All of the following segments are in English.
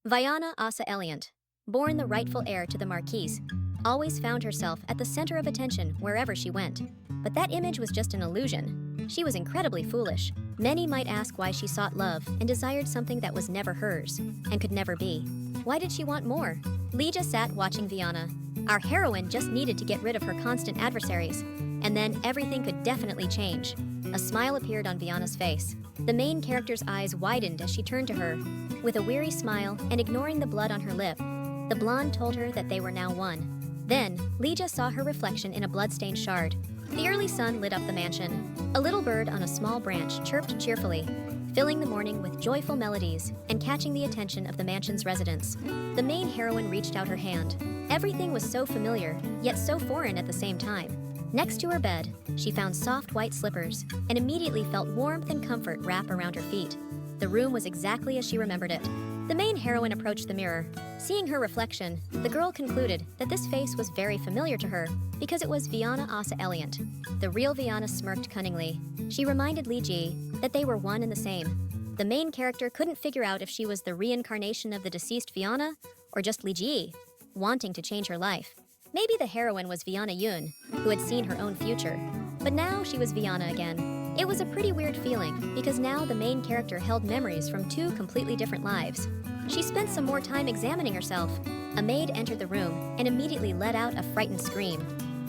Vana Assa Elliot, born the rightful heir to the Marquess, always found herself at the center of attention wherever she went. But that image was just an illusion. She was incredibly foolish. Many might ask why she sought love and desired something that was never hers and could never be. Why did she want more? Leja sat watching Vana. Our heroine just needed to get rid of her constant adversaries, and then everything could definitely change. A smile appeared on Vana's face. The main character's eyes widened as she turned to her. With a weary smile and ignoring the blood on her lip, the blonde told her that they were now one. Then, Leja saw her reflection in a blood-stained shard. The early sun lit up the mansion. A little bird on a small branch chirped cheerfully, filling the morning with joyful melodies and catching the attention of the mansion's residents. The main heroine reached out her hand. Everything was so familiar, yet so foreign at the same time. Next to her bed, she found soft white slippers and immediately felt warmth and comfort wrap around her feet. The room was exactly as she remembered it. The main heroine approached the mirror. Seeing her reflection, the girl concluded that this face was very familiar to her because it was Vana Assa Elliot. The real Vana smirked cunningly. She reminded Li Ji that they were one and the same. The main character couldn't figure out if she was the reincarnation of the deceased Vana or just Li Ji, wanting to change her life. Maybe the heroine was Vana Yun, who had seen her own future. But now she was Vana again. It was a pretty weird feeling, because now the main character held memories from two completely different lives. She spent some more time examining herself. A maid entered the room and immediately let out a frightened scream.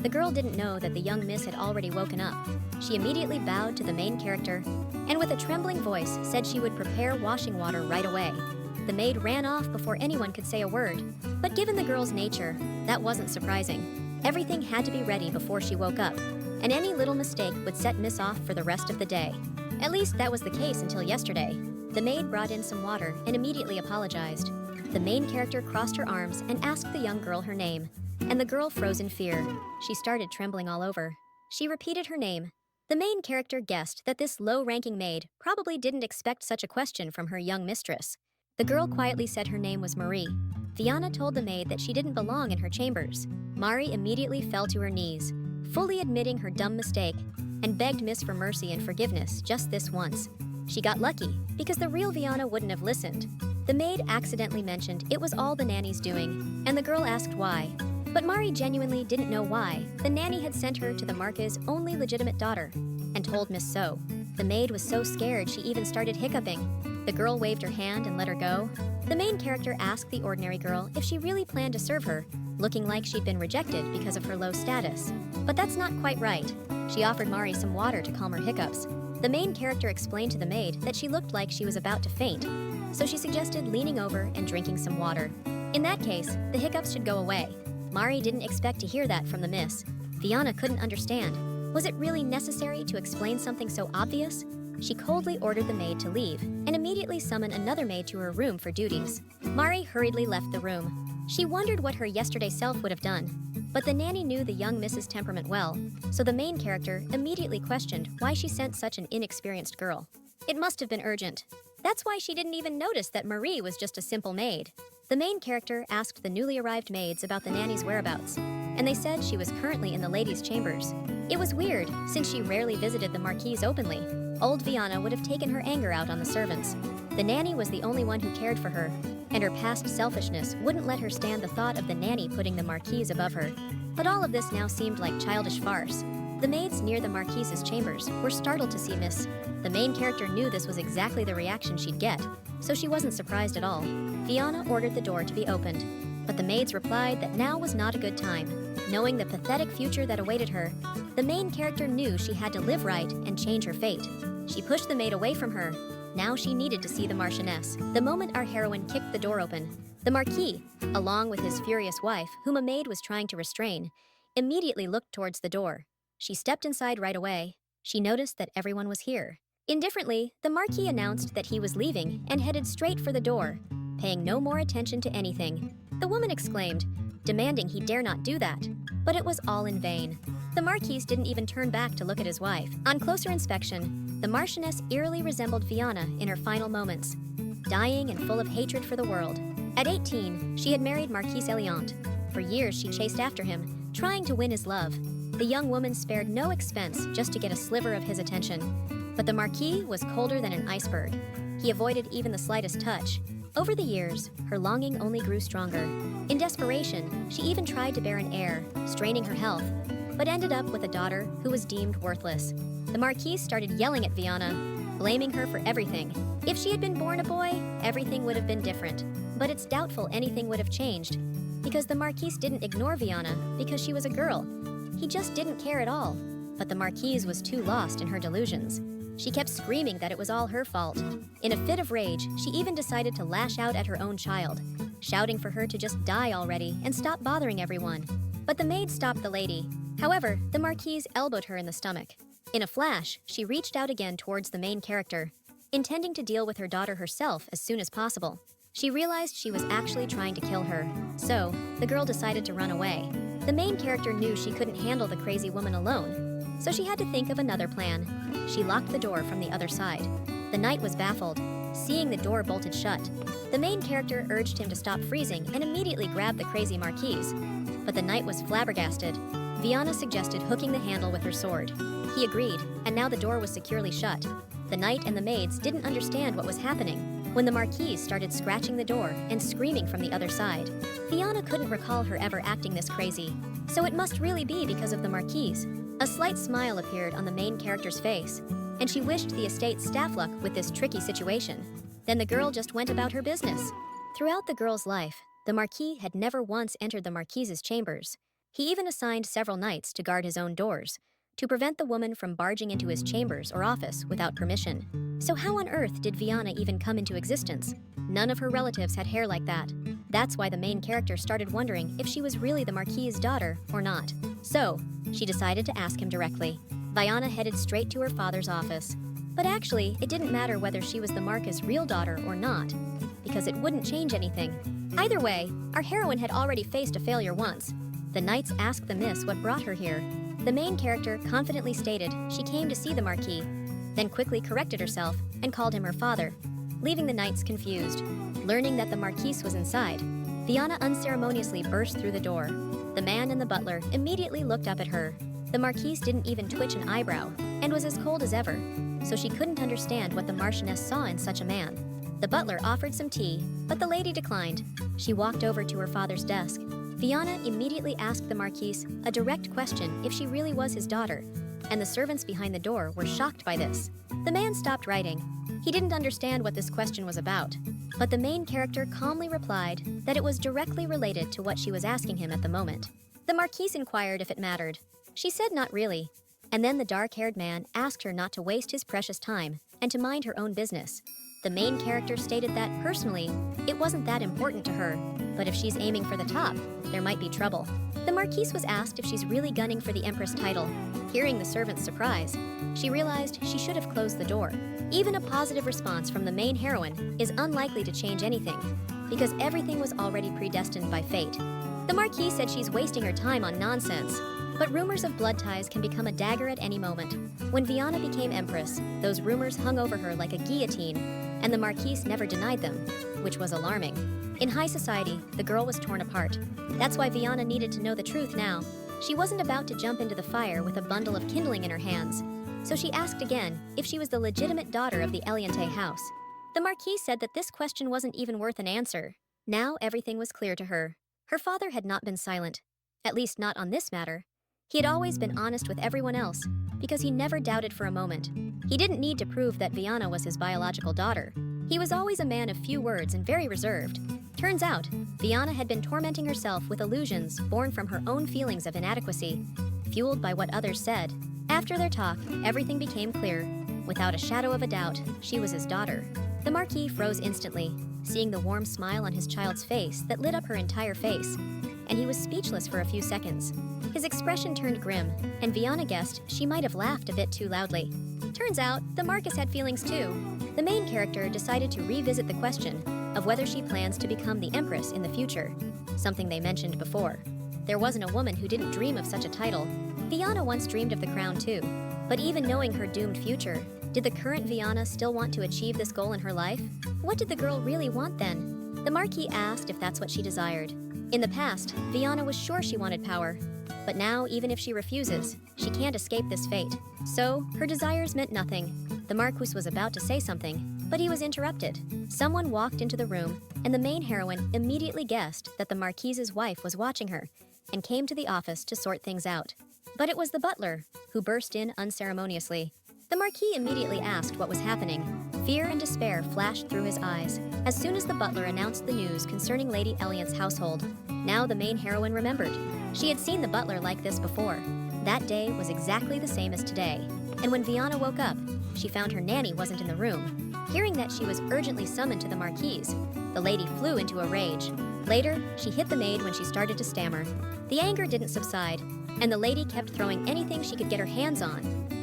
The girl didn't know that the young miss had already woken up. She immediately bowed to the main character, and with a trembling voice said she would prepare washing water right away. The maid ran off before anyone could say a word. But given the girl's nature, that wasn't surprising. Everything had to be ready before she woke up, and any little mistake would set Miss off for the rest of the day. At least that was the case until yesterday. The maid brought in some water and immediately apologized. The main character crossed her arms and asked the young girl her name, and the girl froze in fear. She started trembling all over. She repeated her name. The main character guessed that this low-ranking maid probably didn't expect such a question from her young mistress. The girl quietly said her name was Marie. Vana told the maid that she didn't belong in her chambers. Marie immediately fell to her knees, fully admitting her dumb mistake, and begged Miss for mercy and forgiveness just this once. She got lucky, because the real Vana wouldn't have listened. The maid accidentally mentioned it was all the nanny's doing, and the girl asked why. But Marie genuinely didn't know why. The nanny had sent her to the Marquess' only legitimate daughter, and told Miss so. The maid was so scared she even started hiccuping. The girl waved her hand and let her go. The main character asked the ordinary girl if she really planned to serve her, looking like she'd been rejected because of her low status. But that's not quite right. She offered Marie some water to calm her hiccups. The main character explained to the maid that she looked like she was about to faint, so she suggested leaning over and drinking some water. In that case, the hiccups should go away. Marie didn't expect to hear that from the miss. Vana couldn't understand. Was it really necessary to explain something so obvious? She coldly ordered the maid to leave and immediately summoned another maid to her room for duties. Marie hurriedly left the room. She wondered what her yesterday self would have done. But the nanny knew the young Miss's temperament well, so the main character immediately questioned why she sent such an inexperienced girl. It must have been urgent. That's why she didn't even notice that Marie was just a simple maid. The main character asked the newly arrived maids about the nanny's whereabouts, and they said she was currently in the ladies' chambers. It was weird, since she rarely visited the Marquess openly. Old Vana would have taken her anger out on the servants. The nanny was the only one who cared for her, and her past selfishness wouldn't let her stand the thought of the nanny putting the Marquess above her. But all of this now seemed like childish farce. The maids near the Marquess's chambers were startled to see Miss. The main character knew this was exactly the reaction she'd get, so she wasn't surprised at all. Vana ordered the door to be opened, but the maids replied that now was not a good time. Knowing the pathetic future that awaited her, the main character knew she had to live right and change her fate. She pushed the maid away from her. Now she needed to see the Marchioness. The moment our heroine kicked the door open, the Marquis, along with his furious wife, whom a maid was trying to restrain, immediately looked towards the door. She stepped inside right away. She noticed that everyone was here. Indifferently, the Marquis announced that he was leaving and headed straight for the door, paying no more attention to anything. The woman exclaimed, demanding he dare not do that. But it was all in vain. The Marquis didn't even turn back to look at his wife. On closer inspection, the Marchioness eerily resembled Vana in her final moments, dying and full of hatred for the world. At 18, she had married Marquess Elliot. For years, she chased after him, trying to win his love. The young woman spared no expense just to get a sliver of his attention. But the Marquis was colder than an iceberg. He avoided even the slightest touch, Over the years, her longing only grew stronger. In desperation, she even tried to bear an heir, straining her health, but ended up with a daughter who was deemed worthless. The Marquise started yelling at Vana, blaming her for everything. If she had been born a boy, everything would have been different. But it's doubtful anything would have changed, because the Marquise didn't ignore Vana because she was a girl. He just didn't care at all. But the Marquise was too lost in her delusions. She kept screaming that it was all her fault. In a fit of rage, she even decided to lash out at her own child, shouting for her to just die already and stop bothering everyone. But the maid stopped the lady. However, the Marquise elbowed her in the stomach. In a flash, she reached out again towards the main character, intending to deal with her daughter herself as soon as possible. She realized she was actually trying to kill her, so the girl decided to run away. The main character knew she couldn't handle the crazy woman alone, so she had to think of another plan. She locked the door from the other side. The knight was baffled, seeing the door bolted shut. The main character urged him to stop freezing and immediately grab the crazy Marquise. But the knight was flabbergasted. Vana suggested hooking the handle with her sword. He agreed, and now the door was securely shut. The knight and the maids didn't understand what was happening when the Marquise started scratching the door and screaming from the other side. Vana couldn't recall her ever acting this crazy, so it must really be because of the Marquise. A slight smile appeared on the main character's face, and she wished the estate staff luck with this tricky situation. Then the girl just went about her business. Throughout the girl's life, the Marquis had never once entered the Marquise's chambers. He even assigned several knights to guard his own doors, to prevent the woman from barging into his chambers or office without permission. So how on earth did Vana even come into existence? None of her relatives had hair like that. That's why the main character started wondering if she was really the Marquis's daughter or not. So, she decided to ask him directly. Vana headed straight to her father's office. But actually, it didn't matter whether she was the Marquis's real daughter or not, because it wouldn't change anything. Either way, our heroine had already faced a failure once. The knights asked the miss what brought her here. The main character confidently stated she came to see the Marquis, then quickly corrected herself and called him her father, leaving the knights confused. Learning that the Marquise was inside, Vana unceremoniously burst through the door. The man and the butler immediately looked up at her. The Marquise didn't even twitch an eyebrow and was as cold as ever, so she couldn't understand what the Marchioness saw in such a man. The butler offered some tea, but the lady declined. She walked over to her father's desk. Vana immediately asked the Marquise a direct question if she really was his daughter, and the servants behind the door were shocked by this. The man stopped writing. He didn't understand what this question was about, but the main character calmly replied that it was directly related to what she was asking him at the moment. The Marquise inquired if it mattered. She said not really, and then the dark-haired man asked her not to waste his precious time and to mind her own business. The main character stated that, personally, it wasn't that important to her, but if she's aiming for the top, there might be trouble. The Marquise was asked if she's really gunning for the Empress title. Hearing the servant's surprise, she realized she should have closed the door. Even a positive response from the main heroine is unlikely to change anything, because everything was already predestined by fate. The Marquise said she's wasting her time on nonsense, but rumors of blood ties can become a dagger at any moment. When Vana became Empress, those rumors hung over her like a guillotine, and the Marquise never denied them, which was alarming. In high society, the girl was torn apart. That's why Vana needed to know the truth now. She wasn't about to jump into the fire with a bundle of kindling in her hands, so she asked again if she was the legitimate daughter of the Elliot house. The Marquise said that this question wasn't even worth an answer. Now everything was clear to her. Her father had not been silent, at least not on this matter. He had always been honest with everyone else, because he never doubted for a moment. He didn't need to prove that Vana was his biological daughter. He was always a man of few words and very reserved. Turns out, Vana had been tormenting herself with illusions born from her own feelings of inadequacy, fueled by what others said. After their talk, everything became clear. Without a shadow of a doubt, she was his daughter. The Marquis froze instantly, seeing the warm smile on his child's face that lit up her entire face, and he was speechless for a few seconds. His expression turned grim, and Vana guessed she might have laughed a bit too loudly. Turns out, the Marquess had feelings too. The main character decided to revisit the question of whether she plans to become the Empress in the future, something they mentioned before. There wasn't a woman who didn't dream of such a title. Vana once dreamed of the crown too, but even knowing her doomed future, did the current Vana still want to achieve this goal in her life? What did the girl really want then? The Marquis asked if that's what she desired. In the past, Vana was sure she wanted power, but now, even if she refuses, she can't escape this fate. So, her desires meant nothing. The Marquis was about to say something, But he was interrupted. Someone walked into the room, and the main heroine immediately guessed that the Marquise's wife was watching her and came to the office to sort things out. But it was the butler, who burst in unceremoniously. The Marquis immediately asked what was happening. Fear and despair flashed through his eyes as soon as the butler announced the news concerning Lady Elliot's household. Now the main heroine remembered. She had seen the butler like this before. That day was exactly the same as today. And when Vana woke up, she found her nanny wasn't in the room. Hearing that she was urgently summoned to the Marquise, the lady flew into a rage. Later, she hit the maid when she started to stammer. The anger didn't subside, and the lady kept throwing anything she could get her hands on,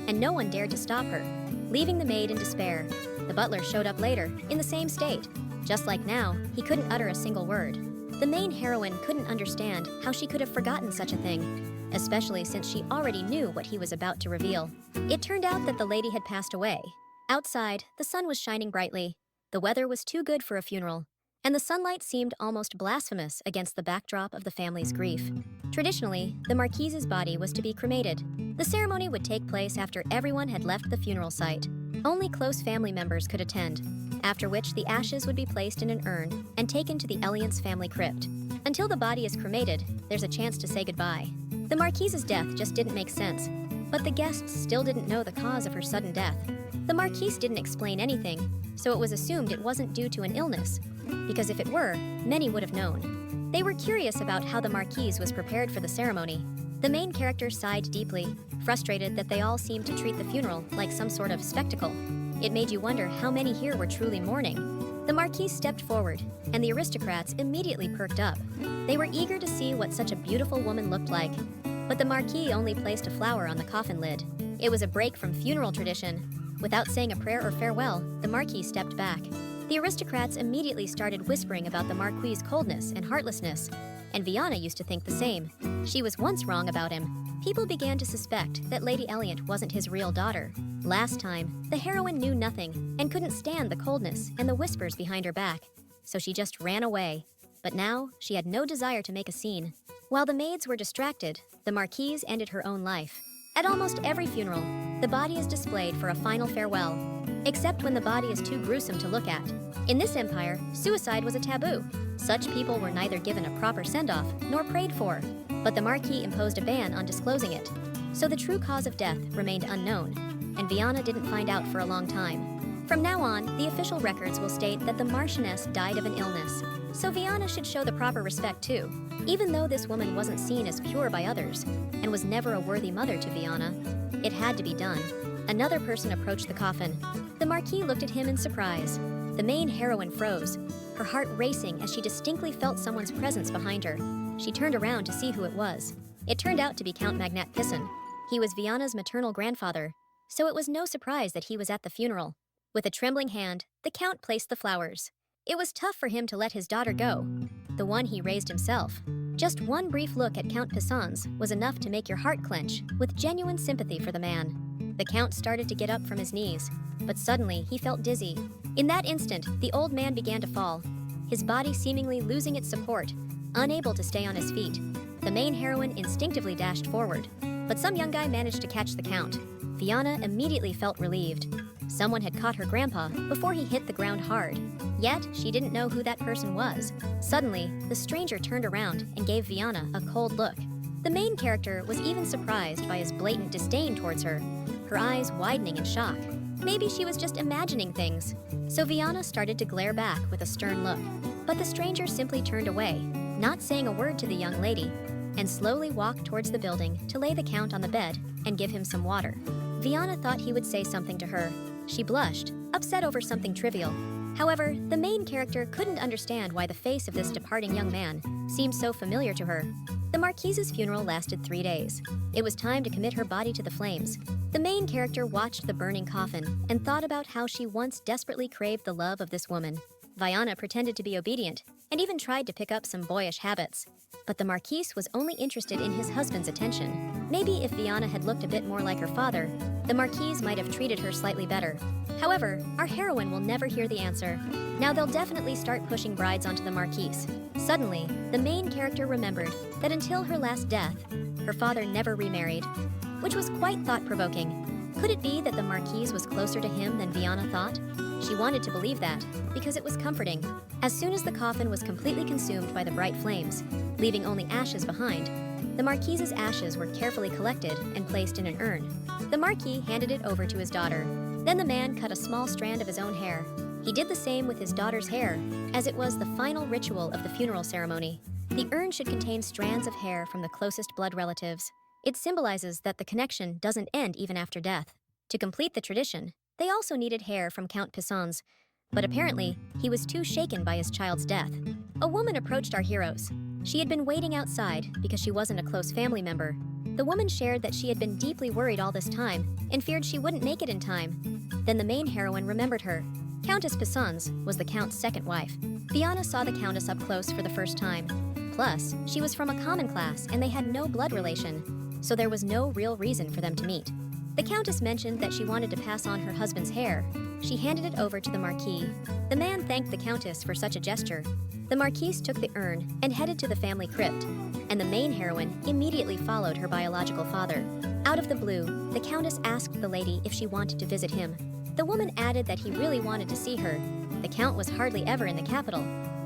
and no one dared to stop her, leaving the maid in despair. The butler showed up later, in the same state. Just like now, he couldn't utter a single word. The main heroine couldn't understand how she could have forgotten such a thing, especially since she already knew what he was about to reveal. It turned out that the lady had passed away. Outside, the sun was shining brightly. The weather was too good for a funeral, and the sunlight seemed almost blasphemous against the backdrop of the family's grief. Traditionally, the Marquise's body was to be cremated. The ceremony would take place after everyone had left the funeral site. Only close family members could attend, after which the ashes would be placed in an urn and taken to the Elliots' family crypt. Until the body is cremated, there's a chance to say goodbye. The Marquise's death just didn't make sense, but the guests still didn't know the cause of her sudden death. The Marquise didn't explain anything, so it was assumed it wasn't due to an illness, because if it were, many would have known. They were curious about how the Marquise was prepared for the ceremony. The main character sighed deeply, frustrated that they all seemed to treat the funeral like some sort of spectacle. It made you wonder how many here were truly mourning. The Marquise stepped forward, and the aristocrats immediately perked up. They were eager to see what such a beautiful woman looked like, but the Marquis only placed a flower on the coffin lid. It was a break from funeral tradition. Without saying a prayer or farewell, the Marquis stepped back. The aristocrats immediately started whispering about the Marquis's coldness and heartlessness, and Vana used to think the same. She was once wrong about him. People began to suspect that Lady Elliot wasn't his real daughter. Last time, the heroine knew nothing and couldn't stand the coldness and the whispers behind her back, so she just ran away. But now, she had no desire to make a scene. While the maids were distracted, the Marquise ended her own life. At almost every funeral, the body is displayed for a final farewell, except when the body is too gruesome to look at. In this empire, suicide was a taboo. Such people were neither given a proper send-off nor prayed for, but the Marquis imposed a ban on disclosing it. So the true cause of death remained unknown, and Vana didn't find out for a long time. From now on, the official records will state that the Marchioness died of an illness, so Vana should show the proper respect too, even though this woman wasn't seen as pure by others and was never a worthy mother to Vana. It had to be done. Another person approached the coffin. The Marquis looked at him in surprise. The main heroine froze, her heart racing as she distinctly felt someone's presence behind her. She turned around to see who it was. It turned out to be Count Magnat Pisson. He was Vana's maternal grandfather, so it was no surprise that he was at the funeral. With a trembling hand, the Count placed the flowers. It was tough for him to let his daughter go, the one he raised himself. Just one brief look at Count Pisson's was enough to make your heart clench with genuine sympathy for the man. The Count started to get up from his knees, but suddenly he felt dizzy. In that instant, the old man began to fall, his body seemingly losing its support, unable to stay on his feet. The main heroine instinctively dashed forward, but some young guy managed to catch the Count. Vana immediately felt relieved. Someone had caught her grandpa before he hit the ground hard. Yet, she didn't know who that person was. Suddenly, the stranger turned around and gave Vana a cold look. The main character was even surprised by his blatant disdain towards her, her eyes widening in shock. Maybe she was just imagining things. So Vana started to glare back with a stern look. But the stranger simply turned away, not saying a word to the young lady, and slowly walked towards the building to lay the Count on the bed and give him some water. Vana thought he would say something to her. She blushed, upset over something trivial. However, the main character couldn't understand why the face of this departing young man seemed so familiar to her. The Marquise's funeral lasted 3 days. It was time to commit her body to the flames. The main character watched the burning coffin and thought about how she once desperately craved the love of this woman. Vana pretended to be obedient and even tried to pick up some boyish habits. But the Marquise was only interested in his husband's attention. Maybe if Vana had looked a bit more like her father, the Marquise might have treated her slightly better. However, our heroine will never hear the answer. Now they'll definitely start pushing brides onto the Marquise. Suddenly, the main character remembered that until her last death, her father never remarried, which was quite thought-provoking. Could it be that the Marquise was closer to him than Vana thought? She wanted to believe that, because it was comforting. As soon as the coffin was completely consumed by the bright flames, leaving only ashes behind, the Marquis's ashes were carefully collected and placed in an urn. The Marquis handed it over to his daughter. Then the man cut a small strand of his own hair. He did the same with his daughter's hair, as it was the final ritual of the funeral ceremony. The urn should contain strands of hair from the closest blood relatives. It symbolizes that the connection doesn't end even after death. To complete the tradition, they also needed hair from Count Pisson's, but apparently, he was too shaken by his child's death. A woman approached our heroes. She had been waiting outside because she wasn't a close family member. The woman shared that she had been deeply worried all this time and feared she wouldn't make it in time. Then the main heroine remembered her. Countess Pisson's was the Count's second wife. Vana saw the Countess up close for the first time. Plus, she was from a common class and they had no blood relation, so there was no real reason for them to meet. The Countess mentioned that she wanted to pass on her husband's hair. She handed it over to the Marquis. The man thanked the Countess for such a gesture. The Marquise took the urn and headed to the family crypt, and the main heroine immediately followed her biological father. Out of the blue, the Countess asked the lady if she wanted to visit him. The woman added that he really wanted to see her. The Count was hardly ever in the capital,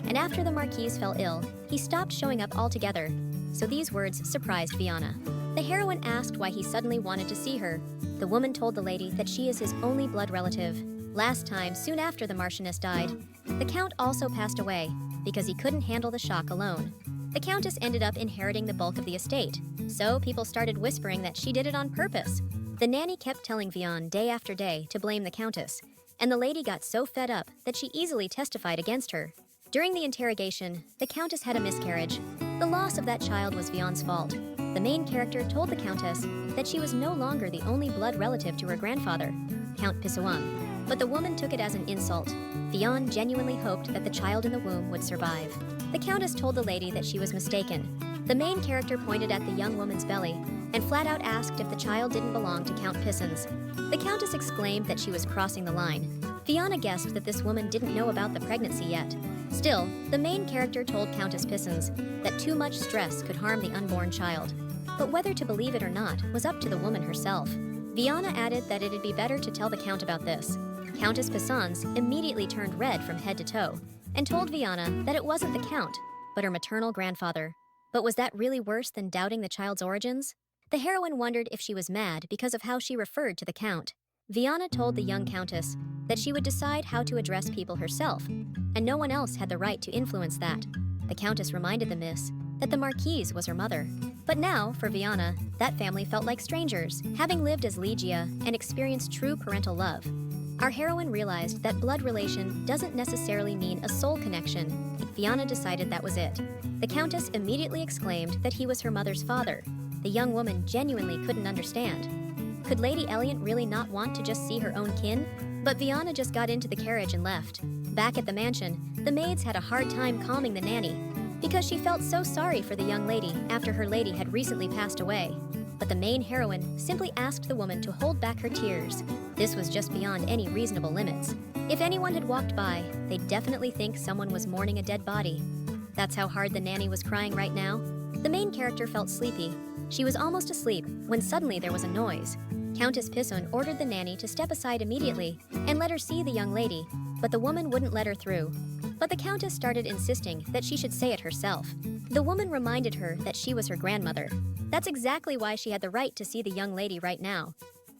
and after the Marquise fell ill, he stopped showing up altogether. So these words surprised Vana. The heroine asked why he suddenly wanted to see her. The woman told the lady that she is his only blood relative. Last time, soon after the Marchioness died, the Count also passed away because he couldn't handle the shock alone. The Countess ended up inheriting the bulk of the estate, so people started whispering that she did it on purpose. The nanny kept telling Vana day after day to blame the Countess, and the lady got so fed up that she easily testified against her. During the interrogation, the Countess had a miscarriage. The loss of that child was Vana's fault. The main character told the Countess that she was no longer the only blood relative to her grandfather, Count Pissouan, but the woman took it as an insult. Vana genuinely hoped that the child in the womb would survive. The Countess told the lady that she was mistaken. The main character pointed at the young woman's belly and flat out asked if the child didn't belong to Count Pisson's. The Countess exclaimed that she was crossing the line. Vana guessed that this woman didn't know about the pregnancy yet. Still, the main character told Countess Pissons that too much stress could harm the unborn child. But whether to believe it or not was up to the woman herself. Vana added that it'd be better to tell the Count about this. Countess Pissons immediately turned red from head to toe and told Vana that it wasn't the Count, but her maternal grandfather. But was that really worse than doubting the child's origins? The heroine wondered if she was mad because of how she referred to the Count. Vana told the young Countess that she would decide how to address people herself, and no one else had the right to influence that. The Countess reminded the miss that the Marquise was her mother. But now, for Vana, that family felt like strangers, having lived as Ligia and experienced true parental love. Our heroine realized that blood relation doesn't necessarily mean a soul connection. Vana decided that was it. The Countess immediately exclaimed that he was her mother's father. The young woman genuinely couldn't understand. Could Lady Elliot really not want to just see her own kin? But Vana just got into the carriage and left. Back at the mansion, the maids had a hard time calming the nanny because she felt so sorry for the young lady after her lady had recently passed away. But the main heroine simply asked the woman to hold back her tears. This was just beyond any reasonable limits. If anyone had walked by, they'd definitely think someone was mourning a dead body. That's how hard the nanny was crying right now. The main character felt sleepy. She was almost asleep when suddenly there was a noise. Countess Pisson ordered the nanny to step aside immediately and let her see the young lady, but the woman wouldn't let her through. But the Countess started insisting that she should say it herself. The woman reminded her that she was her grandmother. That's exactly why she had the right to see the young lady right now.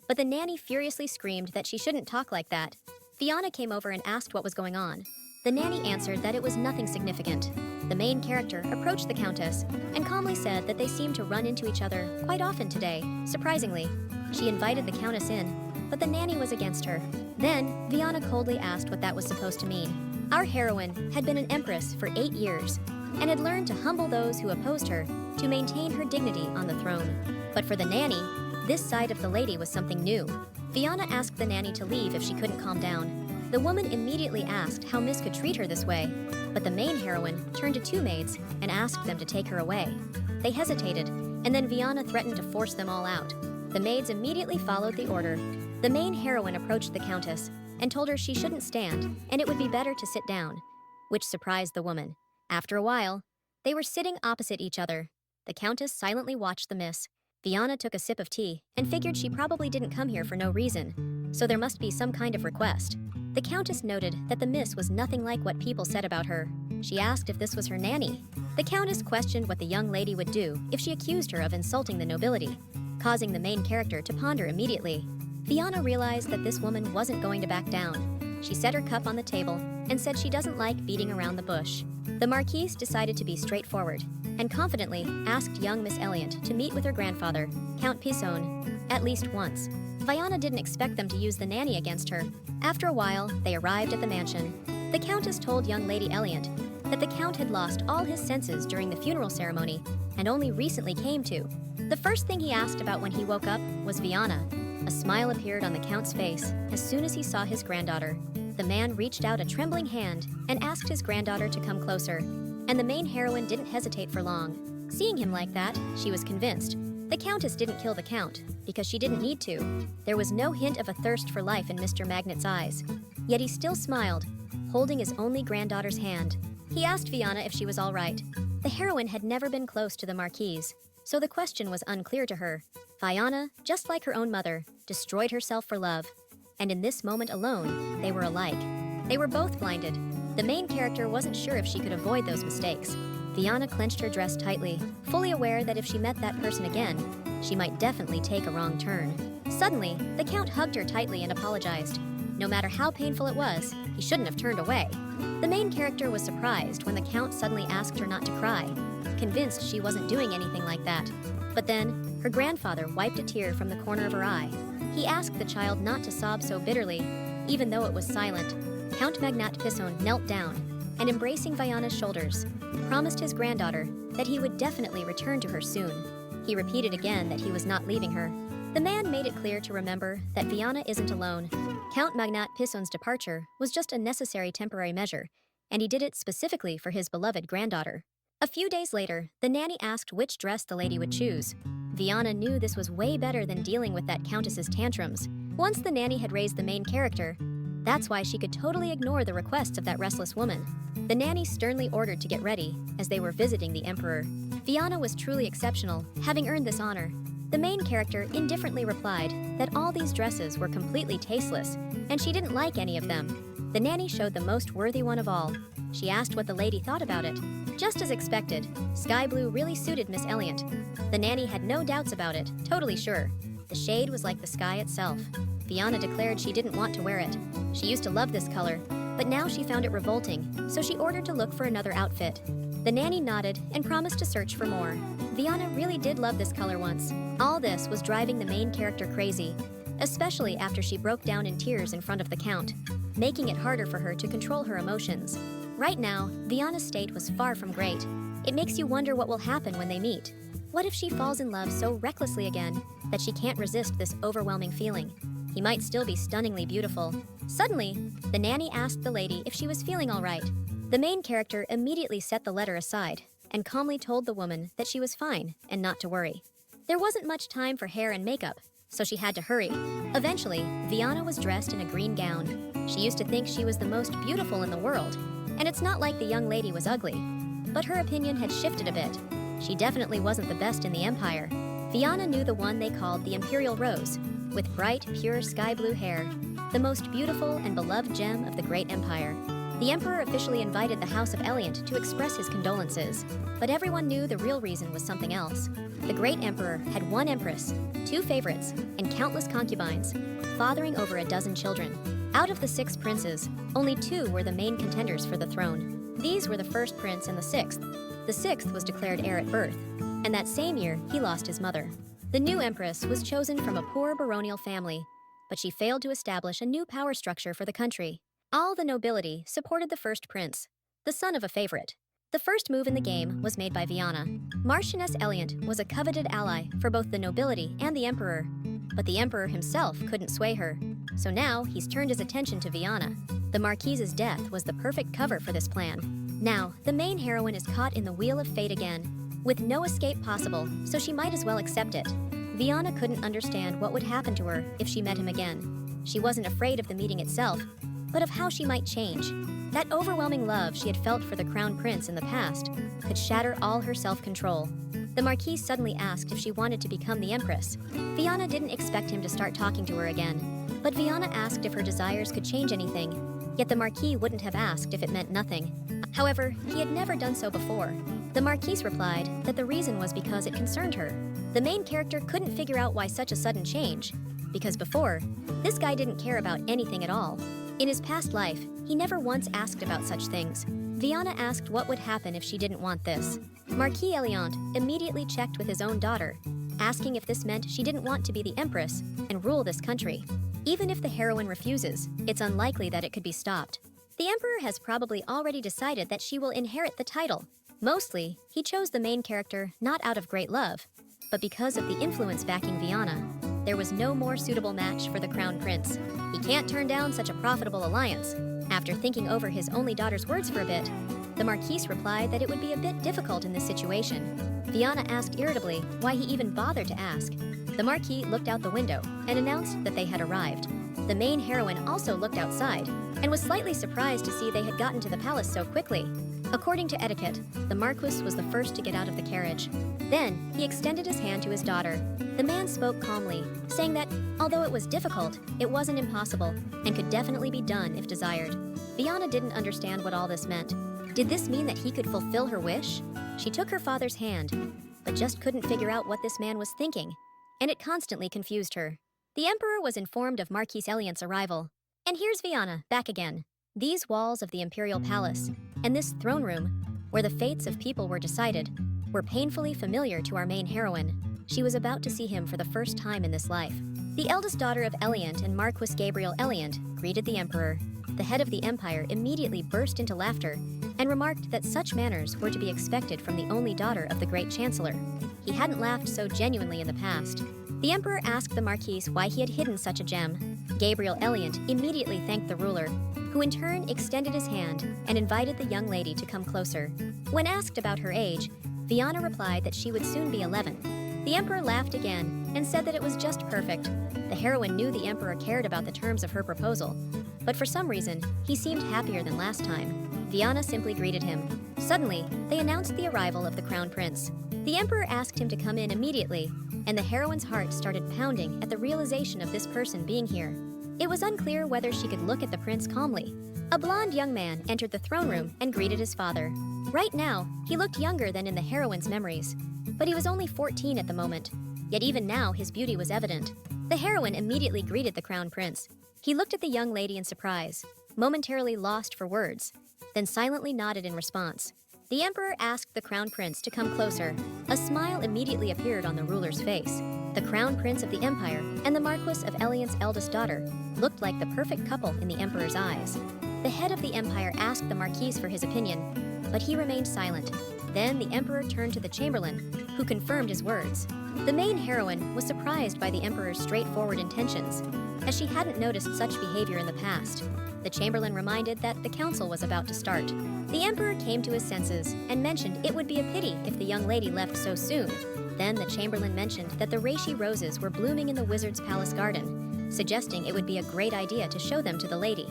But the nanny furiously screamed that she shouldn't talk like that. Vana came over and asked what was going on. The nanny answered that it was nothing significant. The main character approached the Countess and calmly said that they seemed to run into each other quite often today. Surprisingly, she invited the Countess in, but the nanny was against her. Then, Vana coldly asked what that was supposed to mean. Our heroine had been an empress for 8 years and had learned to humble those who opposed her to maintain her dignity on the throne. But for the nanny, this side of the lady was something new. Vana asked the nanny to leave if she couldn't calm down. The woman immediately asked how Miss could treat her this way, but the main heroine turned to 2 maids and asked them to take her away. They hesitated, and then Vana threatened to force them all out. The maids immediately followed the order. The main heroine approached the Countess and told her she shouldn't stand and it would be better to sit down, which surprised the woman. After a while, they were sitting opposite each other. The Countess silently watched the miss. Vana took a sip of tea and figured she probably didn't come here for no reason, so there must be some kind of request. The Countess noted that the miss was nothing like what people said about her. She asked if this was her nanny. The Countess questioned what the young lady would do if she accused her of insulting the nobility, causing the main character to ponder immediately. Vana realized that this woman wasn't going to back down. She set her cup on the table and said she doesn't like beating around the bush. The Marquise decided to be straightforward and confidently asked young Miss Elliot to meet with her grandfather, Count Pisone, at least once. Vana didn't expect them to use the nanny against her. After a while, they arrived at the mansion. The Countess told young Lady Elliot that the Count had lost all his senses during the funeral ceremony and only recently came to. The first thing he asked about when he woke up was Vana. A smile appeared on the Count's face as soon as he saw his granddaughter. The man reached out a trembling hand and asked his granddaughter to come closer, and the main heroine didn't hesitate for long. Seeing him like that, she was convinced. The Countess didn't kill the Count because she didn't need to. There was no hint of a thirst for life in Mr. Magnet's eyes. Yet he still smiled, holding his only granddaughter's hand. He asked Vana if she was all right. The heroine had never been close to the Marquise, so the question was unclear to her. Vana, just like her own mother, destroyed herself for love. And in this moment alone, they were alike. They were both blinded. The main character wasn't sure if she could avoid those mistakes. Vana clenched her dress tightly, fully aware that if she met that person again, she might definitely take a wrong turn. Suddenly, the Count hugged her tightly and apologized. No matter how painful it was, he shouldn't have turned away. The main character was surprised when the Count suddenly asked her not to cry, convinced she wasn't doing anything like that. But then, her grandfather wiped a tear from the corner of her eye. He asked the child not to sob so bitterly, even though it was silent. Count Magnat Pisone knelt down and, embracing Vana's shoulders, promised his granddaughter that he would definitely return to her soon. He repeated again that he was not leaving her. The man made it clear to remember that Vana isn't alone. Count Magnat Pisone's departure was just a necessary temporary measure, and he did it specifically for his beloved granddaughter. A few days later, the nanny asked which dress the lady would choose. Vana knew this was way better than dealing with that countess's tantrums. Once the nanny had raised the main character, that's why she could totally ignore the requests of that restless woman. The nanny sternly ordered to get ready as they were visiting the emperor. Vana was truly exceptional, having earned this honor. The main character indifferently replied that all these dresses were completely tasteless, and she didn't like any of them. The nanny showed the most worthy one of all. She asked what the lady thought about it. Just as expected, sky blue really suited Miss Elliot. The nanny had no doubts about it, totally sure. The shade was like the sky itself. Vana declared she didn't want to wear it. She used to love this color, but now she found it revolting, so she ordered to look for another outfit. The nanny nodded and promised to search for more. Vana really did love this color once. All this was driving the main character crazy, especially after she broke down in tears in front of the Count, making it harder for her to control her emotions. Right now, Vana's state was far from great. It makes you wonder what will happen when they meet. What if she falls in love so recklessly again that she can't resist this overwhelming feeling? He might still be stunningly beautiful. Suddenly, the nanny asked the lady if she was feeling all right. The main character immediately set the letter aside and calmly told the woman that she was fine and not to worry. There wasn't much time for hair and makeup, so she had to hurry. Eventually, Vana was dressed in a green gown. She used to think she was the most beautiful in the world, and it's not like the young lady was ugly, but her opinion had shifted a bit. She definitely wasn't the best in the empire. Vana knew the one they called the Imperial Rose, with bright, pure sky blue hair, the most beautiful and beloved gem of the great empire. The emperor officially invited the House of Elliot to express his condolences, but everyone knew the real reason was something else. The great emperor had one empress, 2 favorites, and countless concubines, fathering over a dozen children. Out of the 6 princes, only 2 were the main contenders for the throne. These were the first prince and the 6th. The 6th was declared heir at birth, and that same year he lost his mother. The new empress was chosen from a poor baronial family, but she failed to establish a new power structure for the country. All the nobility supported the first prince, the son of a favorite. The first move in the game was made by Vana. Marquess Elliot was a coveted ally for both the nobility and the emperor, but the emperor himself couldn't sway her. So now he's turned his attention to Vana. The Marquise's death was the perfect cover for this plan. Now, the main heroine is caught in the wheel of fate again, with no escape possible, so she might as well accept it. Vana couldn't understand what would happen to her if she met him again. She wasn't afraid of the meeting itself, but of how she might change. That overwhelming love she had felt for the crown prince in the past could shatter all her self-control. The Marquise suddenly asked if she wanted to become the empress. Vana didn't expect him to start talking to her again. But Vana asked if her desires could change anything, yet the Marquis wouldn't have asked if it meant nothing. However, he had never done so before. The Marquise replied that the reason was because it concerned her. The main character couldn't figure out why such a sudden change, because before, this guy didn't care about anything at all. In his past life, he never once asked about such things. Vana asked what would happen if she didn't want this. Marquis Elliot immediately checked with his own daughter, asking if this meant she didn't want to be the empress and rule this country. Even if the heroine refuses, it's unlikely that it could be stopped. The emperor has probably already decided that she will inherit the title. Mostly, he chose the main character not out of great love, but because of the influence backing Vana. There was no more suitable match for the crown prince. He can't turn down such a profitable alliance. After thinking over his only daughter's words for a bit, the Marquise replied that it would be a bit difficult in this situation. Vana asked irritably why he even bothered to ask. The Marquis looked out the window and announced that they had arrived. The main heroine also looked outside and was slightly surprised to see they had gotten to the palace so quickly. According to etiquette, the Marquess was the first to get out of the carriage. Then, he extended his hand to his daughter. The man spoke calmly, saying that, although it was difficult, it wasn't impossible and could definitely be done if desired. Vana didn't understand what all this meant. Did this mean that he could fulfill her wish? She took her father's hand, but just couldn't figure out what this man was thinking, and it constantly confused her. The emperor was informed of Marquis Elliot's arrival. And here's Vana, back again. These walls of the imperial palace, and this throne room, where the fates of people were decided, were painfully familiar to our main heroine. She was about to see him for the first time in this life. The eldest daughter of Elliot and Marquess Gabriel Elliot greeted the emperor. The head of the empire immediately burst into laughter and remarked that such manners were to be expected from the only daughter of the great chancellor. He hadn't laughed so genuinely in the past. The emperor asked the Marquise why he had hidden such a gem. Gabriel Elliot immediately thanked the ruler, who in turn extended his hand and invited the young lady to come closer. When asked about her age, Vana replied that she would soon be 11. The emperor laughed again and said that it was just perfect. The heroine knew the emperor cared about the terms of her proposal, but for some reason, he seemed happier than last time. Vana simply greeted him. Suddenly, they announced the arrival of the crown prince. The emperor asked him to come in immediately, and the heroine's heart started pounding at the realization of this person being here. It was unclear whether she could look at the prince calmly. A blonde young man entered the throne room and greeted his father. Right now, he looked younger than in the heroine's memories, but he was only 14 at the moment. Yet even now, his beauty was evident. The heroine immediately greeted the crown prince. He looked at the young lady in surprise, momentarily lost for words, then silently nodded in response. The emperor asked the crown prince to come closer. A smile immediately appeared on the ruler's face. The crown prince of the empire and the Marquess of Elliot's eldest daughter looked like the perfect couple in the emperor's eyes. The head of the empire asked the Marquise for his opinion, but he remained silent. Then the emperor turned to the chamberlain, who confirmed his words. The main heroine was surprised by the emperor's straightforward intentions, as she hadn't noticed such behavior in the past. The chamberlain reminded that the council was about to start. The emperor came to his senses and mentioned it would be a pity if the young lady left so soon. Then the chamberlain mentioned that the reishi roses were blooming in the wizard's palace garden, suggesting it would be a great idea to show them to the lady.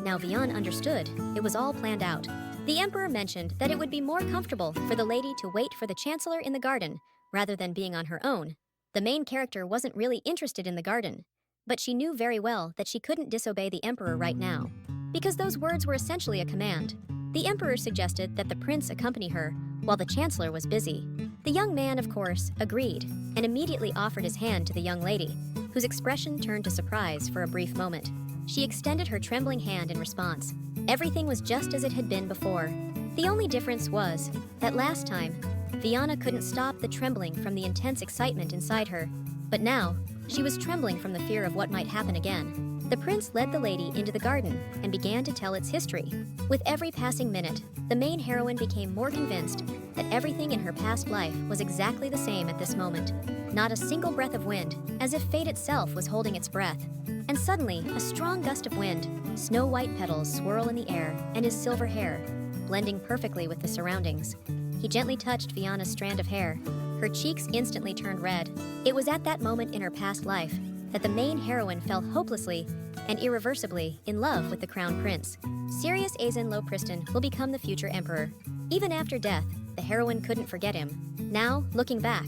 Now Vana understood it was all planned out. The emperor mentioned that it would be more comfortable for the lady to wait for the chancellor in the garden rather than being on her own. The main character wasn't really interested in the garden, but she knew very well that she couldn't disobey the emperor right now, because those words were essentially a command. The emperor suggested that the prince accompany her while the chancellor was busy. The young man, of course, agreed and immediately offered his hand to the young lady, whose expression turned to surprise for a brief moment. She extended her trembling hand in response. Everything was just as it had been before. The only difference was that last time, Vana couldn't stop the trembling from the intense excitement inside her, but now, she was trembling from the fear of what might happen again. The prince led the lady into the garden and began to tell its history. With every passing minute, the main heroine became more convinced that everything in her past life was exactly the same at this moment. Not a single breath of wind, as if fate itself was holding its breath. And suddenly, a strong gust of wind, snow-white petals swirl in the air, and his silver hair, blending perfectly with the surroundings. He gently touched Vana's strand of hair. Her cheeks instantly turned red. It was at that moment in her past life that the main heroine fell hopelessly and irreversibly in love with the crown prince. Sirius Azen Lopriston will become the future emperor. Even after death, the heroine couldn't forget him. Now, looking back,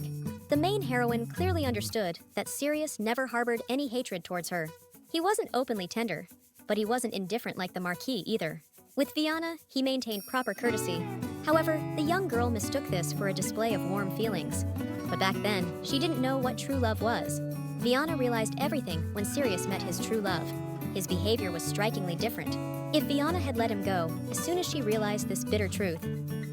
the main heroine clearly understood that Sirius never harbored any hatred towards her. He wasn't openly tender, but he wasn't indifferent like the Marquis either. With Vana, he maintained proper courtesy. However, the young girl mistook this for a display of warm feelings. But back then, she didn't know what true love was. Vana realized everything when Sirius met his true love. His behavior was strikingly different. If Vana had let him go, as soon as she realized this bitter truth,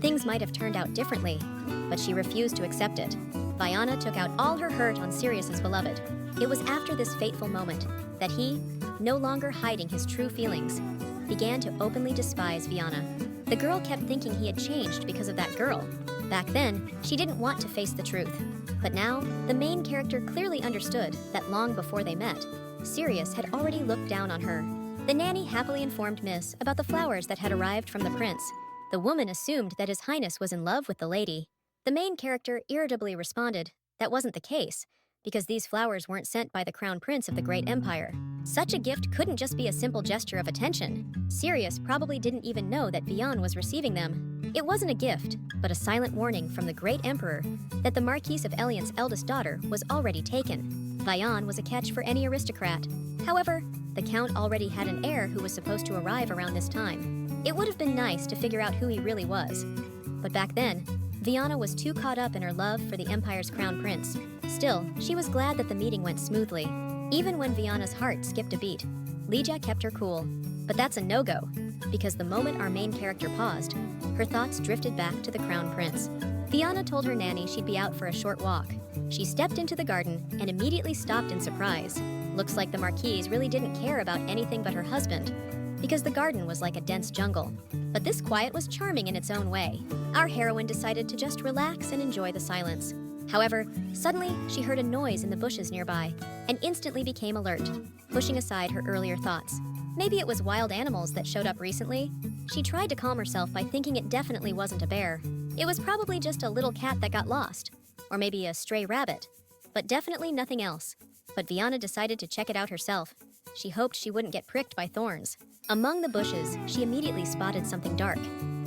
things might have turned out differently, but she refused to accept it. Vana took out all her hurt on Sirius's beloved. It was after this fateful moment that he, no longer hiding his true feelings, began to openly despise Vana. The girl kept thinking he had changed because of that girl. Back then, she didn't want to face the truth. But now, the main character clearly understood that long before they met, Sirius had already looked down on her. The nanny happily informed Miss about the flowers that had arrived from the prince. The woman assumed that His Highness was in love with the lady. The main character irritably responded that wasn't the case, because these flowers weren't sent by the crown prince of the great empire. Such a gift couldn't just be a simple gesture of attention. Sirius probably didn't even know that Vian was receiving them. It wasn't a gift, but a silent warning from the great emperor that the Marquess of Elliot's eldest daughter was already taken. Vian was a catch for any aristocrat. However, the count already had an heir who was supposed to arrive around this time. It would have been nice to figure out who he really was. But back then, Viana was too caught up in her love for the empire's crown prince. Still, she was glad that the meeting went smoothly. Even when Viana's heart skipped a beat, Lija kept her cool. But that's a no-go, because the moment our main character paused, her thoughts drifted back to the crown prince. Viana told her nanny she'd be out for a short walk. She stepped into the garden and immediately stopped in surprise. Looks like the Marquise really didn't care about anything but her husband, because the garden was like a dense jungle. But this quiet was charming in its own way. Our heroine decided to just relax and enjoy the silence. However, suddenly she heard a noise in the bushes nearby and instantly became alert, pushing aside her earlier thoughts. Maybe it was wild animals that showed up recently. She tried to calm herself by thinking it definitely wasn't a bear. It was probably just a little cat that got lost, or maybe a stray rabbit, but definitely nothing else. But Viana decided to check it out herself. She hoped she wouldn't get pricked by thorns. Among the bushes, she immediately spotted something dark,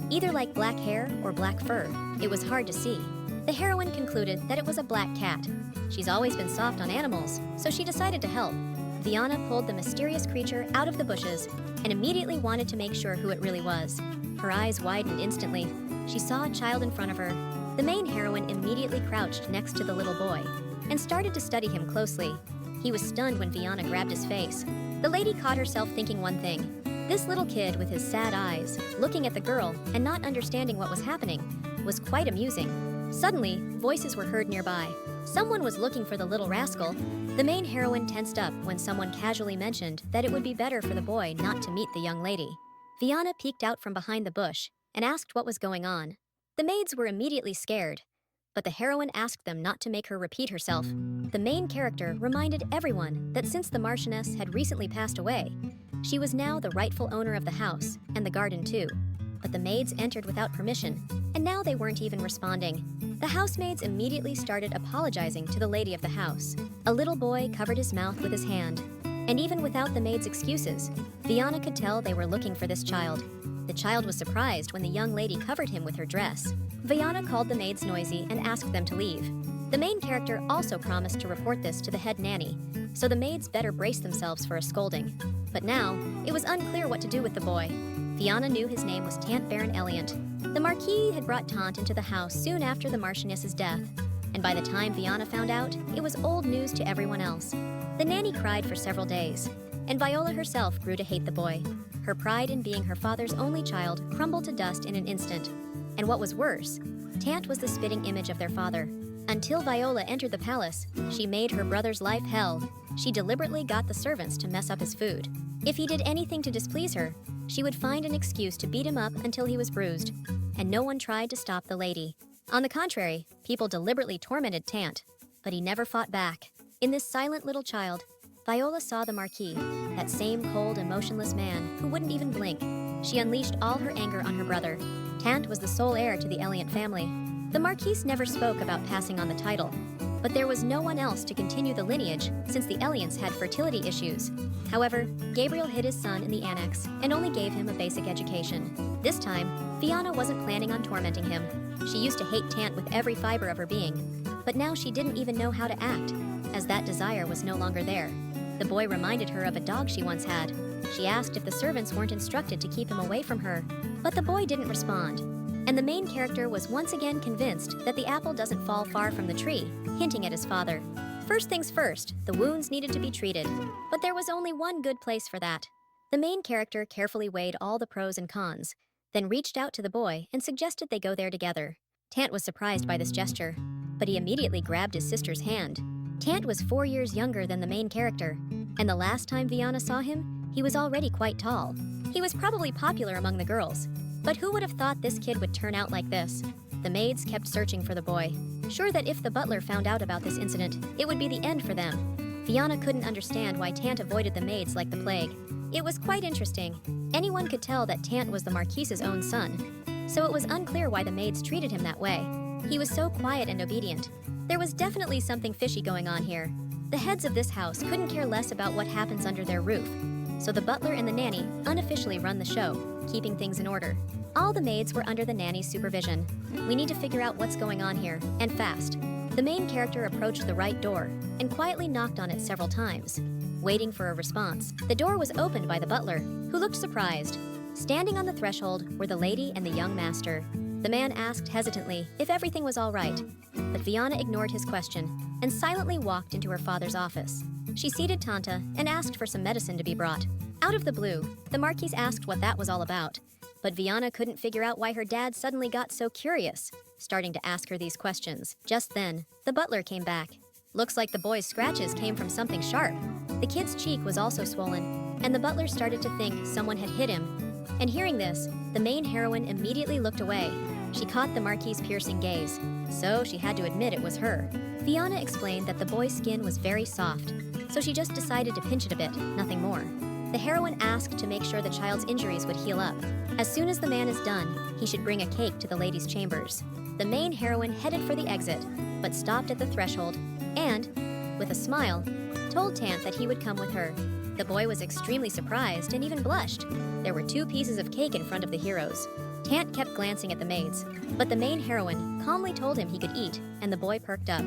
either like black hair or black fur. It was hard to see. The heroine concluded that it was a black cat. She's always been soft on animals, so she decided to help. Viana pulled the mysterious creature out of the bushes and immediately wanted to make sure who it really was. Her eyes widened instantly. She saw a child in front of her. The main heroine immediately crouched next to the little boy and started to study him closely. He was stunned when Viana grabbed his face. The lady caught herself thinking one thing. This little kid with his sad eyes, looking at the girl and not understanding what was happening, was quite amusing. Suddenly, voices were heard nearby. Someone was looking for the little rascal. The main heroine tensed up when someone casually mentioned that it would be better for the boy not to meet the young lady. Viana peeked out from behind the bush and asked what was going on. The maids were immediately scared, but the heroine asked them not to make her repeat herself. The main character reminded everyone that since the Marchioness had recently passed away, she was now the rightful owner of the house and the garden too. But the maids entered without permission, and now they weren't even responding. The housemaids immediately started apologizing to the lady of the house. A little boy covered his mouth with his hand, and even without the maids' excuses, Viana could tell they were looking for this child. The child was surprised when the young lady covered him with her dress. Viana called the maids noisy and asked them to leave. The main character also promised to report this to the head nanny, so the maids better brace themselves for a scolding. But now, it was unclear what to do with the boy. Viana knew his name was Tant Baron Elliot. The Marquis had brought Tant into the house soon after the Marchioness's death, and by the time Viana found out, it was old news to everyone else. The nanny cried for several days, and Viola herself grew to hate the boy. Her pride in being her father's only child crumbled to dust in an instant. And what was worse, Tant was the spitting image of their father. Until Viola entered the palace, she made her brother's life hell. She deliberately got the servants to mess up his food. If he did anything to displease her, she would find an excuse to beat him up until he was bruised, and no one tried to stop the lady. On the contrary, people deliberately tormented Tant, but he never fought back. In this silent little child, Viola saw the Marquis, that same cold, emotionless man who wouldn't even blink. She unleashed all her anger on her brother. Tant was the sole heir to the Elliot family. The Marquise never spoke about passing on the title, but there was no one else to continue the lineage since the Elliots had fertility issues. However, Gabriel hid his son in the annex and only gave him a basic education. This time, Viana wasn't planning on tormenting him. She used to hate Tant with every fiber of her being, but now she didn't even know how to act, as that desire was no longer there. The boy reminded her of a dog she once had. She asked if the servants weren't instructed to keep him away from her, but the boy didn't respond. And the main character was once again convinced that the apple doesn't fall far from the tree, hinting at his father. First things first, the wounds needed to be treated, but there was only one good place for that. The main character carefully weighed all the pros and cons, then reached out to the boy and suggested they go there together. Tant was surprised by this gesture, but he immediately grabbed his sister's hand. Tant was 4 years younger than the main character, and the last time Vana saw him, he was already quite tall. He was probably popular among the girls, but who would have thought this kid would turn out like this? The maids kept searching for the boy, sure that if the butler found out about this incident, it would be the end for them. Vana couldn't understand why Tant avoided the maids like the plague. It was quite interesting. Anyone could tell that Tant was the Marquis's own son, so it was unclear why the maids treated him that way. He was so quiet and obedient. There was definitely something fishy going on here. The heads of this house couldn't care less about what happens under their roof, so the butler and the nanny unofficially run the show, keeping things in order. All the maids were under the nanny's supervision. We need to figure out what's going on here, and fast. The main character approached the right door and quietly knocked on it several times. Waiting for a response, the door was opened by the butler, who looked surprised. Standing on the threshold were the lady and the young master. The man asked hesitantly if everything was all right, but Vana ignored his question and silently walked into her father's office. She seated Tanta and asked for some medicine to be brought. Out of the blue, the Marquis asked what that was all about, but Vana couldn't figure out why her dad suddenly got so curious, starting to ask her these questions. Just then, the butler came back. Looks like the boy's scratches came from something sharp. The kid's cheek was also swollen, and the butler started to think someone had hit him. And hearing this, the main heroine immediately looked away. She caught the Marquis' piercing gaze, so she had to admit it was her. Vana explained that the boy's skin was very soft, so she just decided to pinch it a bit, nothing more. The heroine asked to make sure the child's injuries would heal up. As soon as the man is done, he should bring a cake to the lady's chambers. The main heroine headed for the exit, but stopped at the threshold and, with a smile, told Tant that he would come with her. The boy was extremely surprised and even blushed. There were 2 pieces of cake in front of the heroes. Tant kept glancing at the maids, but the main heroine calmly told him he could eat, and the boy perked up.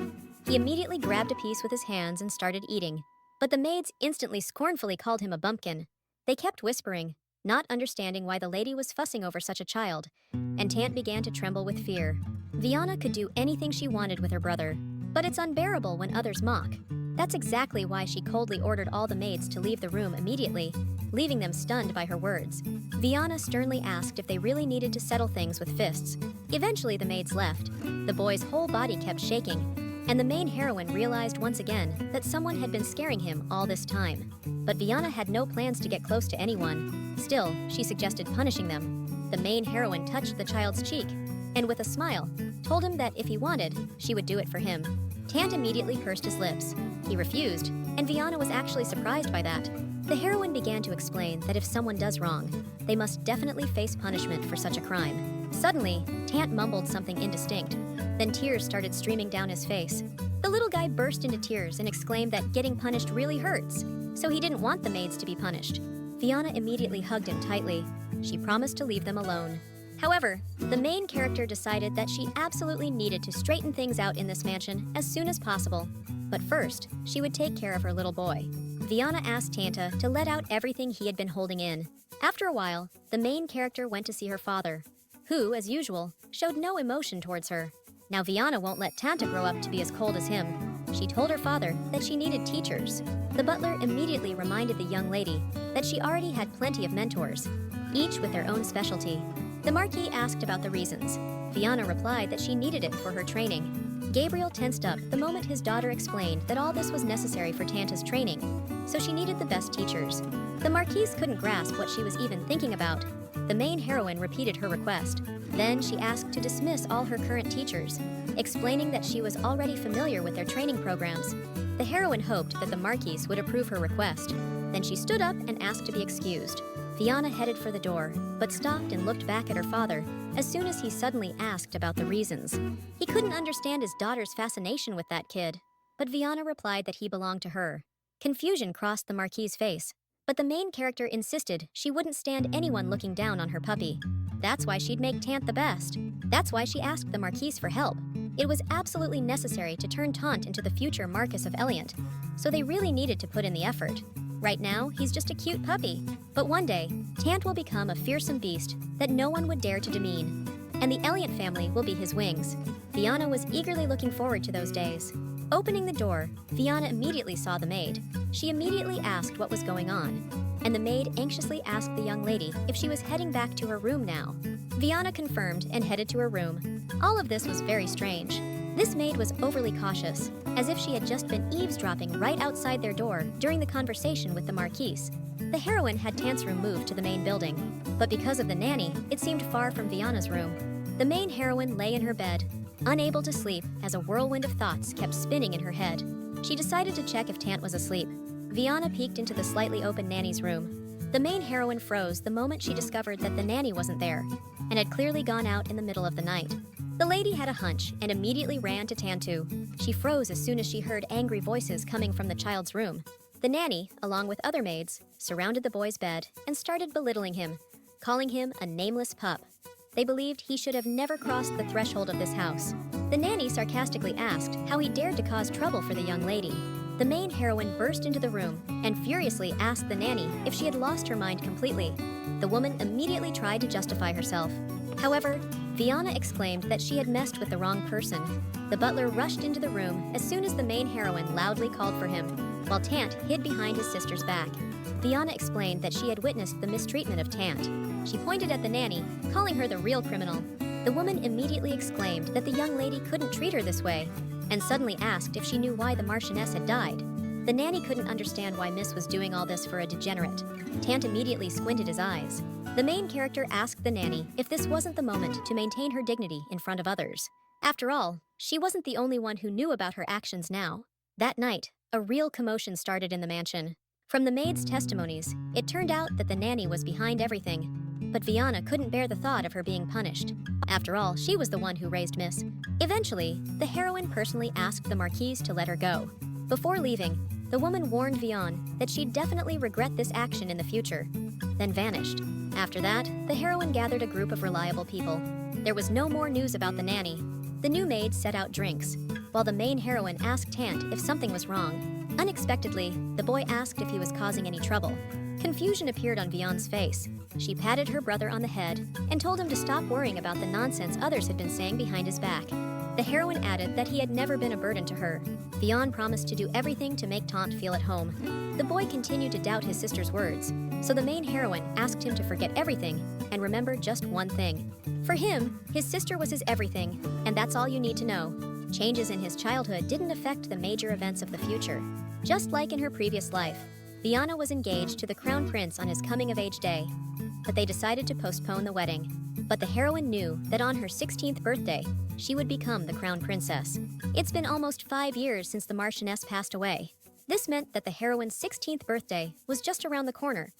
He immediately grabbed a piece with his hands and started eating, but the maids instantly scornfully called him a bumpkin. They kept whispering, not understanding why the lady was fussing over such a child, and Tant began to tremble with fear. Vana could do anything she wanted with her brother, but it's unbearable when others mock. That's exactly why she coldly ordered all the maids to leave the room immediately, leaving them stunned by her words. Vana sternly asked if they really needed to settle things with fists. Eventually the maids left. The boy's whole body kept shaking, and the main heroine realized once again that someone had been scaring him all this time. But Vana had no plans to get close to anyone. Still, she suggested punishing them. The main heroine touched the child's cheek, and with a smile, told him that if he wanted, she would do it for him. Tant immediately pursed his lips. He refused, and Vana was actually surprised by that. The heroine began to explain that if someone does wrong, they must definitely face punishment for such a crime. Suddenly, Tant mumbled something indistinct. Then tears started streaming down his face. The little guy burst into tears and exclaimed that getting punished really hurts, so he didn't want the maids to be punished. Vana immediately hugged him tightly. She promised to leave them alone. However, the main character decided that she absolutely needed to straighten things out in this mansion as soon as possible. But first, she would take care of her little boy. Vana asked Tanta to let out everything he had been holding in. After a while, the main character went to see her father, who, as usual, showed no emotion towards her. Now Vana won't let Tanta grow up to be as cold as him. She told her father that she needed teachers. The butler immediately reminded the young lady that she already had plenty of mentors, each with their own specialty. The Marquis asked about the reasons. Vana replied that she needed it for her training. Gabriel tensed up the moment his daughter explained that all this was necessary for Tanta's training, so she needed the best teachers. The Marquise couldn't grasp what she was even thinking about. The main heroine repeated her request. Then she asked to dismiss all her current teachers, explaining that she was already familiar with their training programs. The heroine hoped that the Marquise would approve her request. Then she stood up and asked to be excused. Vana headed for the door, but stopped and looked back at her father as soon as he suddenly asked about the reasons. He couldn't understand his daughter's fascination with that kid, but Vana replied that he belonged to her. Confusion crossed the Marquis's face, but the main character insisted she wouldn't stand anyone looking down on her puppy. That's why she'd make Tant the best. That's why she asked the Marquis for help. It was absolutely necessary to turn Tant into the future Marquess of Elliot. so they really needed to put in the effort. Right now, he's just a cute puppy, but one day, Tant will become a fearsome beast that no one would dare to demean, and the Elliot family will be his wings. Vana was eagerly looking forward to those days. Opening the door, Vana immediately saw the maid. She immediately asked what was going on, and the maid anxiously asked the young lady if she was heading back to her room now. Vana confirmed and headed to her room. All of this was very strange. This maid was overly cautious, as if she had just been eavesdropping right outside their door during the conversation with the Marquess. The heroine had Tant's room moved to the main building, but because of the nanny, it seemed far from Vana's room. The main heroine lay in her bed, unable to sleep as a whirlwind of thoughts kept spinning in her head. She decided to check if Tant was asleep. Vana peeked into the slightly open nanny's room. The main heroine froze the moment she discovered that the nanny wasn't there, and had clearly gone out in the middle of the night. The lady had a hunch and immediately ran to Tantu. She froze as soon as she heard angry voices coming from the child's room. The nanny, along with other maids, surrounded the boy's bed and started belittling him, calling him a nameless pup. They believed he should have never crossed the threshold of this house. The nanny sarcastically asked how he dared to cause trouble for the young lady. The main heroine burst into the room and furiously asked the nanny if she had lost her mind completely. The woman immediately tried to justify herself. However, Vana exclaimed that she had messed with the wrong person. The butler rushed into the room as soon as the main heroine loudly called for him, while Tant hid behind his sister's back. Vana explained that she had witnessed the mistreatment of Tant. She pointed at the nanny, calling her the real criminal. The woman immediately exclaimed that the young lady couldn't treat her this way, and suddenly asked if she knew why the Marchioness had died. The nanny couldn't understand why Miss was doing all this for a degenerate. Tant immediately squinted his eyes. The main character asked the nanny if this wasn't the moment to maintain her dignity in front of others. After all, she wasn't the only one who knew about her actions now. That night, a real commotion started in the mansion. From the maid's testimonies, it turned out that the nanny was behind everything. But Vana couldn't bear the thought of her being punished. After all, she was the one who raised Miss. Eventually, the heroine personally asked the Marquise to let her go. Before leaving, the woman warned Vana that she'd definitely regret this action in the future, then vanished. After that, the heroine gathered a group of reliable people. There was no more news about the nanny. The new maid set out drinks, while the main heroine asked Tant if something was wrong. Unexpectedly, the boy asked if he was causing any trouble. Confusion appeared on Vana's face. She patted her brother on the head and told him to stop worrying about the nonsense others had been saying behind his back. The heroine added that he had never been a burden to her. Vana promised to do everything to make Tant feel at home. The boy continued to doubt his sister's words, so the main heroine asked him to forget everything and remember just one thing. For him, his sister was his everything, and that's all you need to know. Changes in his childhood didn't affect the major events of the future. Just like in her previous life, Vana was engaged to the Crown Prince on his coming-of-age day, but they decided to postpone the wedding. But the heroine knew that on her 16th birthday, she would become the Crown Princess. It's been almost 5 years since the Marchioness passed away. This meant that the heroine's 16th birthday was just around the corner.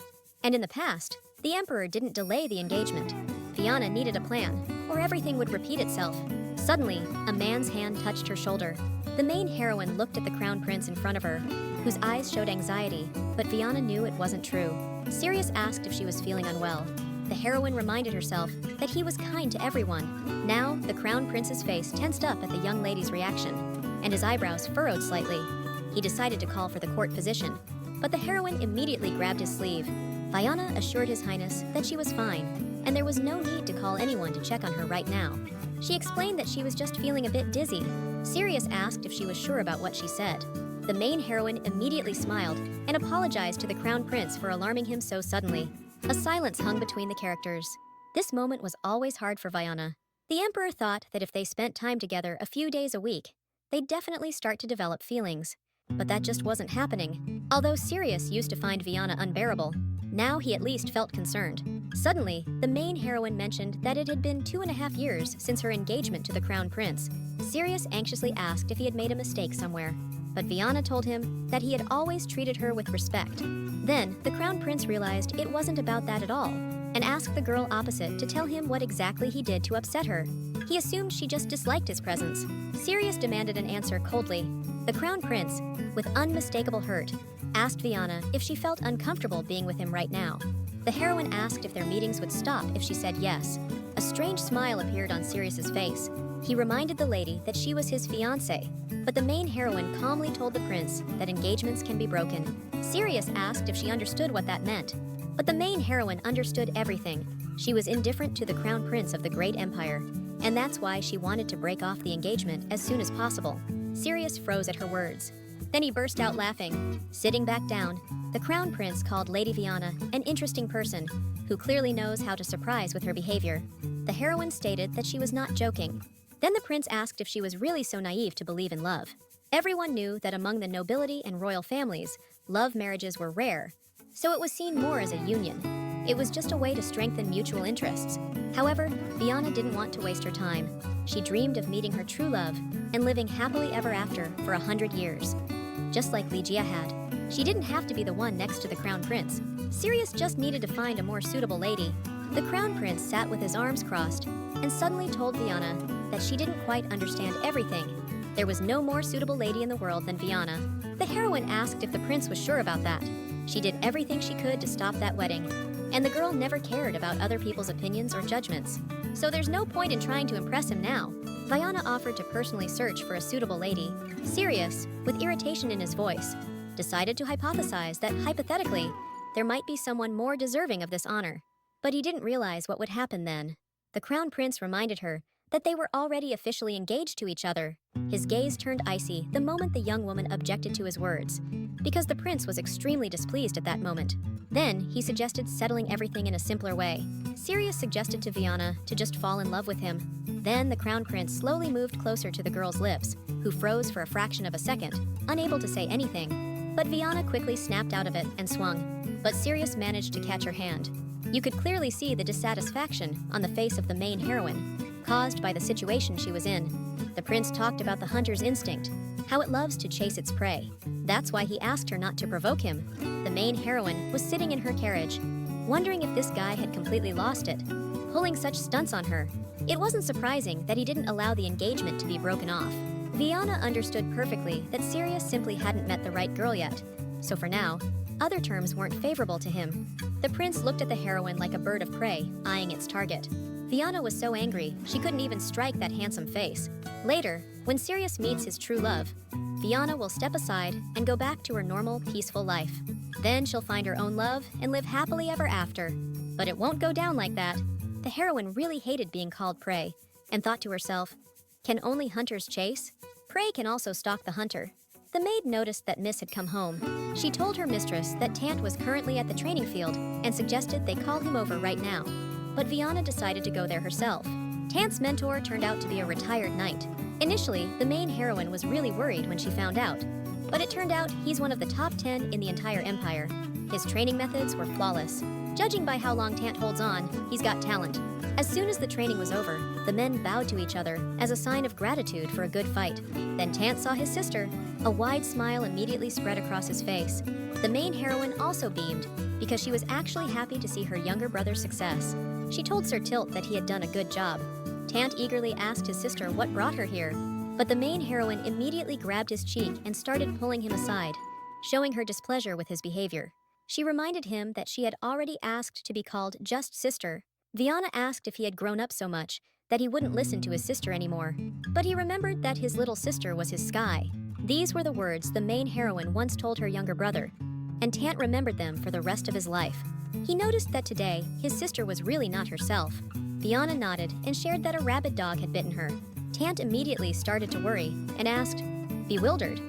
And in the past, the Emperor didn't delay the engagement. Vana needed a plan, or everything would repeat itself. Suddenly, a man's hand touched her shoulder. The main heroine looked at the Crown Prince in front of her, whose eyes showed anxiety, but Vana knew it wasn't true. Sirius asked if she was feeling unwell. The heroine reminded herself that he was kind to everyone. Now, the Crown Prince's face tensed up at the young lady's reaction, and his eyebrows furrowed slightly. He decided to call for the court physician, but the heroine immediately grabbed his sleeve. Vana assured His Highness that she was fine, and there was no need to call anyone to check on her right now. She explained that she was just feeling a bit dizzy. Sirius asked if she was sure about what she said. The main heroine immediately smiled and apologized to the Crown Prince for alarming him so suddenly. A silence hung between the characters. This moment was always hard for Vana. The Emperor thought that if they spent time together a few days a week, they'd definitely start to develop feelings. But that just wasn't happening. Although Sirius used to find Vana unbearable, now he at least felt concerned. Suddenly, the main heroine mentioned that it had been 2.5 years since her engagement to the Crown Prince. Sirius anxiously asked if he had made a mistake somewhere, but Vana told him that he had always treated her with respect. Then, the Crown Prince realized it wasn't about that at all, and asked the girl opposite to tell him what exactly he did to upset her. He assumed she just disliked his presence. Sirius demanded an answer coldly. The Crown Prince, with unmistakable hurt, asked Vana if she felt uncomfortable being with him right now. The heroine asked if their meetings would stop if she said yes. A strange smile appeared on Sirius's face. He reminded the lady that she was his fiancée, but the main heroine calmly told the prince that engagements can be broken. Sirius asked if she understood what that meant, but the main heroine understood everything. She was indifferent to the crown prince of the great empire, and that's why she wanted to break off the engagement as soon as possible. Sirius froze at her words. Then he burst out laughing. Sitting back down, the crown prince called Lady Vana an interesting person who clearly knows how to surprise with her behavior. The heroine stated that she was not joking. Then the prince asked if she was really so naive to believe in love. Everyone knew that among the nobility and royal families, love marriages were rare, so it was seen more as a union. It was just a way to strengthen mutual interests. However, Vana didn't want to waste her time. She dreamed of meeting her true love and living happily ever after for 100 years. Just like Ligia had, she didn't have to be the one next to the crown prince. Sirius just needed to find a more suitable lady. The crown prince sat with his arms crossed and suddenly told Vana that she didn't quite understand everything. There was no more suitable lady in the world than Vana. The heroine asked if the prince was sure about that. She did everything she could to stop that wedding, and the girl never cared about other people's opinions or judgments. So there's no point in trying to impress him now. Vana offered to personally search for a suitable lady. Sirius, with irritation in his voice, decided to hypothesize that hypothetically, there might be someone more deserving of this honor. But he didn't realize what would happen then. The crown prince reminded her that they were already officially engaged to each other. His gaze turned icy the moment the young woman objected to his words, because the prince was extremely displeased at that moment. Then, he suggested settling everything in a simpler way. Sirius suggested to Vana to just fall in love with him. Then, the crown prince slowly moved closer to the girl's lips, who froze for a fraction of a second, unable to say anything. But Vana quickly snapped out of it and swung. But Sirius managed to catch her hand. You could clearly see the dissatisfaction on the face of the main heroine, caused by the situation she was in. The prince talked about the hunter's instinct, how it loves to chase its prey. That's why he asked her not to provoke him. The main heroine was sitting in her carriage, wondering if this guy had completely lost it, pulling such stunts on her. It wasn't surprising that he didn't allow the engagement to be broken off. Vana understood perfectly that Sirius simply hadn't met the right girl yet, so for now, other terms weren't favorable to him. The prince looked at the heroine like a bird of prey, eyeing its target. Vana was so angry, she couldn't even strike that handsome face. Later, when Sirius meets his true love, Vana will step aside and go back to her normal, peaceful life. Then she'll find her own love and live happily ever after. But it won't go down like that. The heroine really hated being called prey, and thought to herself, can only hunters chase? Prey can also stalk the hunter. The maid noticed that Miss had come home. She told her mistress that Tant was currently at the training field and suggested they call him over right now. But Vana decided to go there herself. Tant's mentor turned out to be a retired knight. Initially, the main heroine was really worried when she found out. But it turned out he's one of the top 10 in the entire empire. His training methods were flawless. Judging by how long Tant holds on, he's got talent. As soon as the training was over, the men bowed to each other as a sign of gratitude for a good fight. Then Tant saw his sister. A wide smile immediately spread across his face. The main heroine also beamed, because she was actually happy to see her younger brother's success. She told Sir Tilt that he had done a good job. Tant eagerly asked his sister what brought her here, but the main heroine immediately grabbed his cheek and started pulling him aside, showing her displeasure with his behavior. She reminded him that she had already asked to be called just sister. Vana asked if he had grown up so much that he wouldn't listen to his sister anymore, but he remembered that his little sister was his sky. These were the words the main heroine once told her younger brother, and Tant remembered them for the rest of his life. He noticed that today, his sister was really not herself. Vana nodded and shared that a rabid dog had bitten her. Tant immediately started to worry and asked, bewildered,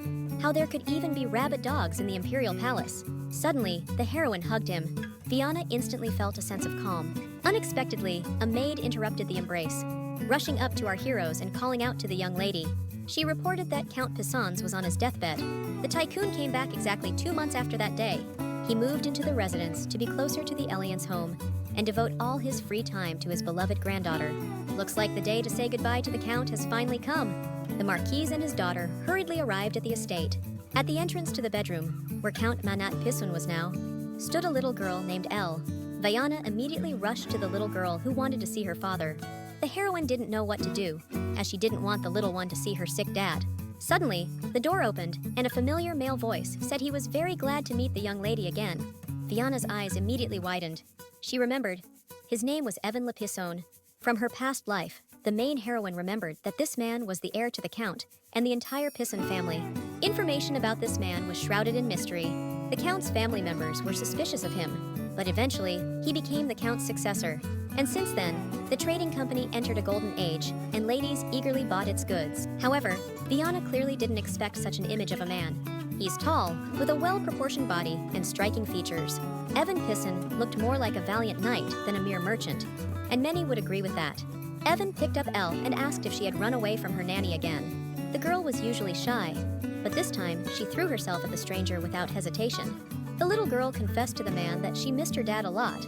how there could even be rabid dogs in the imperial palace. Suddenly, the heroine hugged him. Vana instantly felt a sense of calm. Unexpectedly, a maid interrupted the embrace, rushing up to our heroes and calling out to the young lady. She reported that Count Pissons was on his deathbed. The tycoon came back exactly 2 months after that day. He moved into the residence to be closer to the Elliot's home and devote all his free time to his beloved granddaughter. Looks like the day to say goodbye to the Count has finally come. The Marquis and his daughter hurriedly arrived at the estate. At the entrance to the bedroom, where Count Manat Pisson was now, stood a little girl named Elle. Vana immediately rushed to the little girl who wanted to see her father. The heroine didn't know what to do, as she didn't want the little one to see her sick dad. Suddenly, the door opened, and a familiar male voice said he was very glad to meet the young lady again. Vana's eyes immediately widened. She remembered. His name was Evan Le Pisson. From her past life, the main heroine remembered that this man was the heir to the Count and the entire Pisson family. Information about this man was shrouded in mystery. The Count's family members were suspicious of him, but eventually, he became the Count's successor. And since then, the trading company entered a golden age, and ladies eagerly bought its goods. However, Vana clearly didn't expect such an image of a man. He's tall, with a well-proportioned body and striking features. Evan Pisson looked more like a valiant knight than a mere merchant, and many would agree with that. Evan picked up Elle and asked if she had run away from her nanny again. The girl was usually shy, but this time she threw herself at the stranger without hesitation. The little girl confessed to the man that she missed her dad a lot,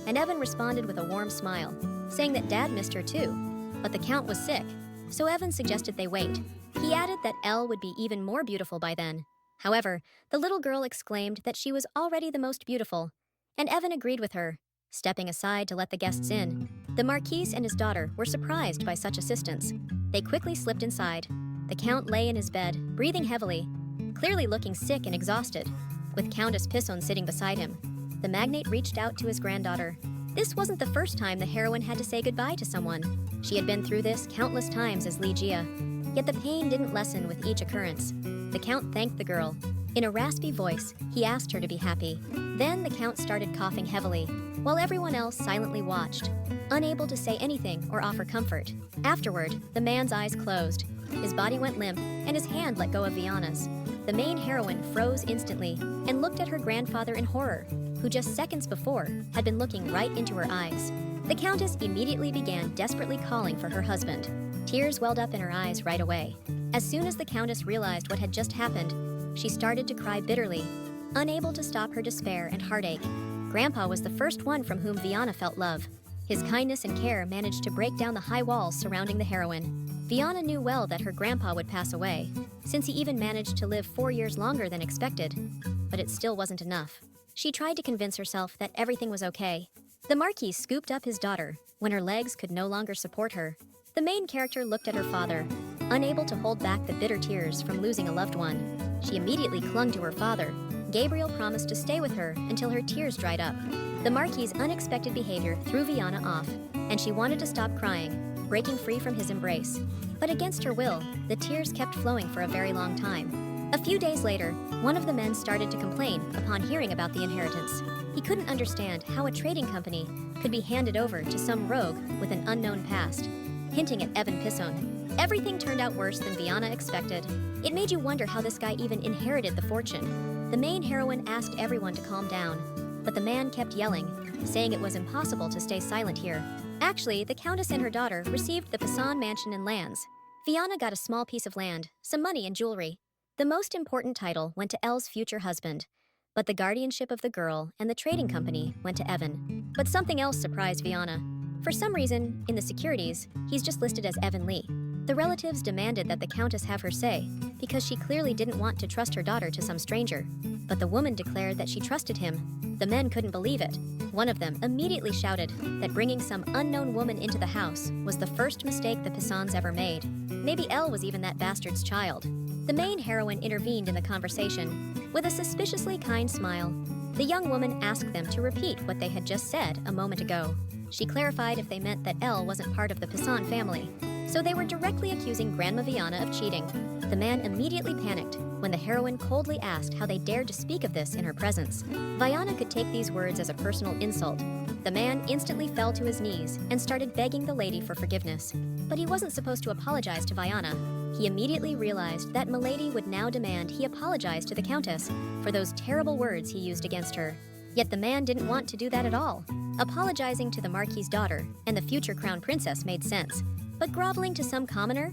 and Evan responded with a warm smile, saying that Dad missed her too. But the Count was sick, so Evan suggested they wait. He added that Elle would be even more beautiful by then. However, the little girl exclaimed that she was already the most beautiful, and Evan agreed with her, stepping aside to let the guests in. The Marquess and his daughter were surprised by such assistance. They quickly slipped inside. The Count lay in his bed, breathing heavily, clearly looking sick and exhausted, with Countess Pisson sitting beside him. The magnate reached out to his granddaughter. This wasn't the first time the heroine had to say goodbye to someone. She had been through this countless times as Ligia. Yet the pain didn't lessen with each occurrence. The Count thanked the girl. In a raspy voice, he asked her to be happy. Then the Count started coughing heavily, while everyone else silently watched, unable to say anything or offer comfort. Afterward, the man's eyes closed. His body went limp, and his hand let go of Vana's. The main heroine froze instantly and looked at her grandfather in horror, who just seconds before had been looking right into her eyes. The Countess immediately began desperately calling for her husband. Tears welled up in her eyes right away. As soon as the Countess realized what had just happened, she started to cry bitterly, unable to stop her despair and heartache. Grandpa was the first one from whom Vana felt love. His kindness and care managed to break down the high walls surrounding the heroine. Vana knew well that her grandpa would pass away, since he even managed to live 4 years longer than expected. But it still wasn't enough. She tried to convince herself that everything was okay. The Marquis scooped up his daughter when her legs could no longer support her. The main character looked at her father, unable to hold back the bitter tears from losing a loved one. She immediately clung to her father. Gabriel promised to stay with her until her tears dried up. The Marquis's unexpected behavior threw Vana off, and she wanted to stop crying, breaking free from his embrace. But against her will, the tears kept flowing for a very long time. A few days later, one of the men started to complain upon hearing about the inheritance. He couldn't understand how a trading company could be handed over to some rogue with an unknown past, hinting at Evan Pisson. Everything turned out worse than Vana expected. It made you wonder how this guy even inherited the fortune. The main heroine asked everyone to calm down, but the man kept yelling, saying it was impossible to stay silent here. Actually, the Countess and her daughter received the Pisson mansion and lands. Vana got a small piece of land, some money and jewelry. The most important title went to Elle's future husband, but the guardianship of the girl and the trading company went to Evan. But something else surprised Vana. For some reason, in the securities, he's just listed as Evan Lee. The relatives demanded that the Countess have her say, because she clearly didn't want to trust her daughter to some stranger. But the woman declared that she trusted him. The men couldn't believe it. One of them immediately shouted that bringing some unknown woman into the house was the first mistake the Pissons ever made. Maybe Elle was even that bastard's child. The main heroine intervened in the conversation. With a suspiciously kind smile, the young woman asked them to repeat what they had just said a moment ago. She clarified if they meant that Elle wasn't part of the Pisson family, so they were directly accusing Grandma Vana of cheating. The man immediately panicked when the heroine coldly asked how they dared to speak of this in her presence. Vana could take these words as a personal insult. The man instantly fell to his knees and started begging the lady for forgiveness. But he wasn't supposed to apologize to Vana. He immediately realized that Milady would now demand he apologize to the Countess for those terrible words he used against her. Yet the man didn't want to do that at all. Apologizing to the Marquis's daughter and the future crown princess made sense, but groveling to some commoner?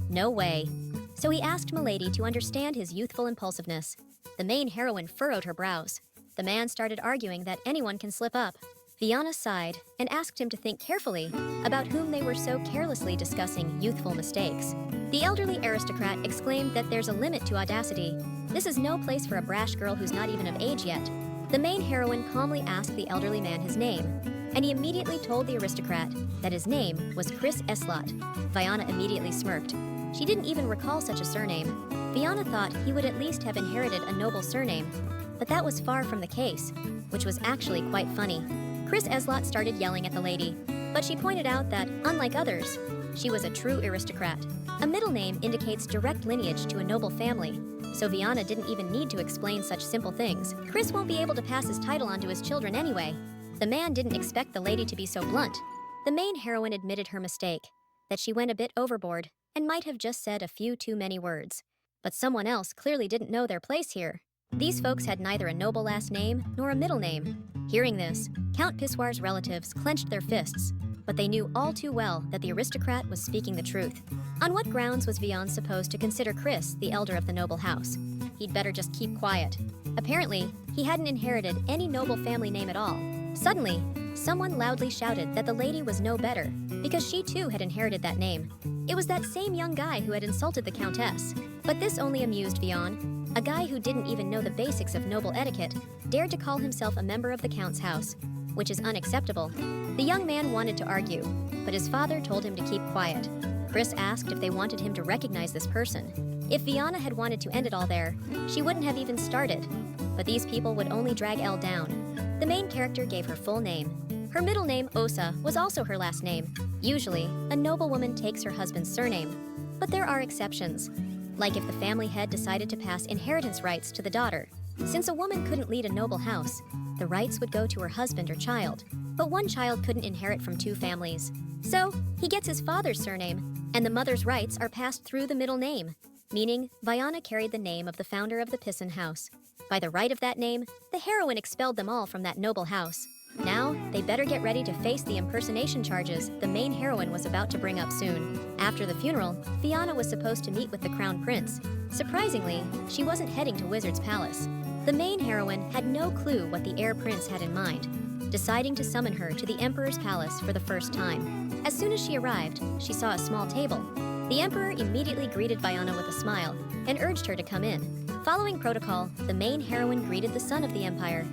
No way. So he asked Milady to understand his youthful impulsiveness. The main heroine furrowed her brows. The man started arguing that anyone can slip up. Vana sighed and asked him to think carefully about whom they were so carelessly discussing youthful mistakes. The elderly aristocrat exclaimed that there's a limit to audacity. This is no place for a brash girl who's not even of age yet. The main heroine calmly asked the elderly man his name, and he immediately told the aristocrat that his name was Prince Sirius. Vana immediately smirked. She didn't even recall such a surname. Vana thought he would at least have inherited a noble surname, but that was far from the case, which was actually quite funny. Prince Sirius started yelling at the lady, but she pointed out that, unlike others, She was a true aristocrat. A middle name indicates direct lineage to a noble family, so Vana didn't even need to explain such simple things. Chris won't be able to pass his title on to his children anyway. The man didn't expect the lady to be so blunt. The main heroine admitted her mistake, that she went a bit overboard and might have just said a few too many words. But someone else clearly didn't know their place here. These folks had neither a noble last name nor a middle name. Hearing this, Count Pissoir's relatives clenched their fists, but they knew all too well that the aristocrat was speaking the truth. On what grounds was Vian supposed to consider Chris the elder of the noble house? He'd better just keep quiet. Apparently, he hadn't inherited any noble family name at all. Suddenly, someone loudly shouted that the lady was no better, because she too had inherited that name. It was that same young guy who had insulted the countess. But this only amused Vian. A guy who didn't even know the basics of noble etiquette dared to call himself a member of the count's house, which is unacceptable. The young man wanted to argue, but his father told him to keep quiet. Chris asked if they wanted him to recognize this person. If Vana had wanted to end it all there, she wouldn't have even started. But these people would only drag Elle down. The main character gave her full name. Her middle name, Osa, was also her last name. Usually, a noblewoman takes her husband's surname. But there are exceptions, like if the family head decided to pass inheritance rights to the daughter. Since a woman couldn't lead a noble house, the rights would go to her husband or child. But one child couldn't inherit from two families. So, he gets his father's surname, and the mother's rights are passed through the middle name, meaning Vana carried the name of the founder of the Pisson house. By the right of that name, the heroine expelled them all from that noble house. Now, they better get ready to face the impersonation charges the main heroine was about to bring up soon. After the funeral, Vana was supposed to meet with the crown prince. Surprisingly, she wasn't heading to Wizard's Palace. The main heroine had no clue what the heir prince had in mind, deciding to summon her to the emperor's palace for the first time. As soon as she arrived, she saw a small table. The emperor immediately greeted Vana with a smile and urged her to come in. Following protocol, the main heroine greeted the son of the empire,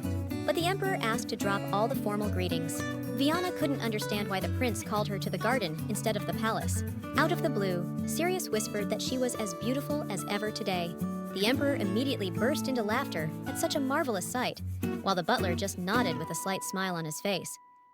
but the emperor asked to drop all the formal greetings. Vana couldn't understand why the prince called her to the garden instead of the palace. Out of the blue, Sirius whispered that she was as beautiful as ever today. The emperor immediately burst into laughter at such a marvelous sight, while the butler just nodded with a slight smile on his face.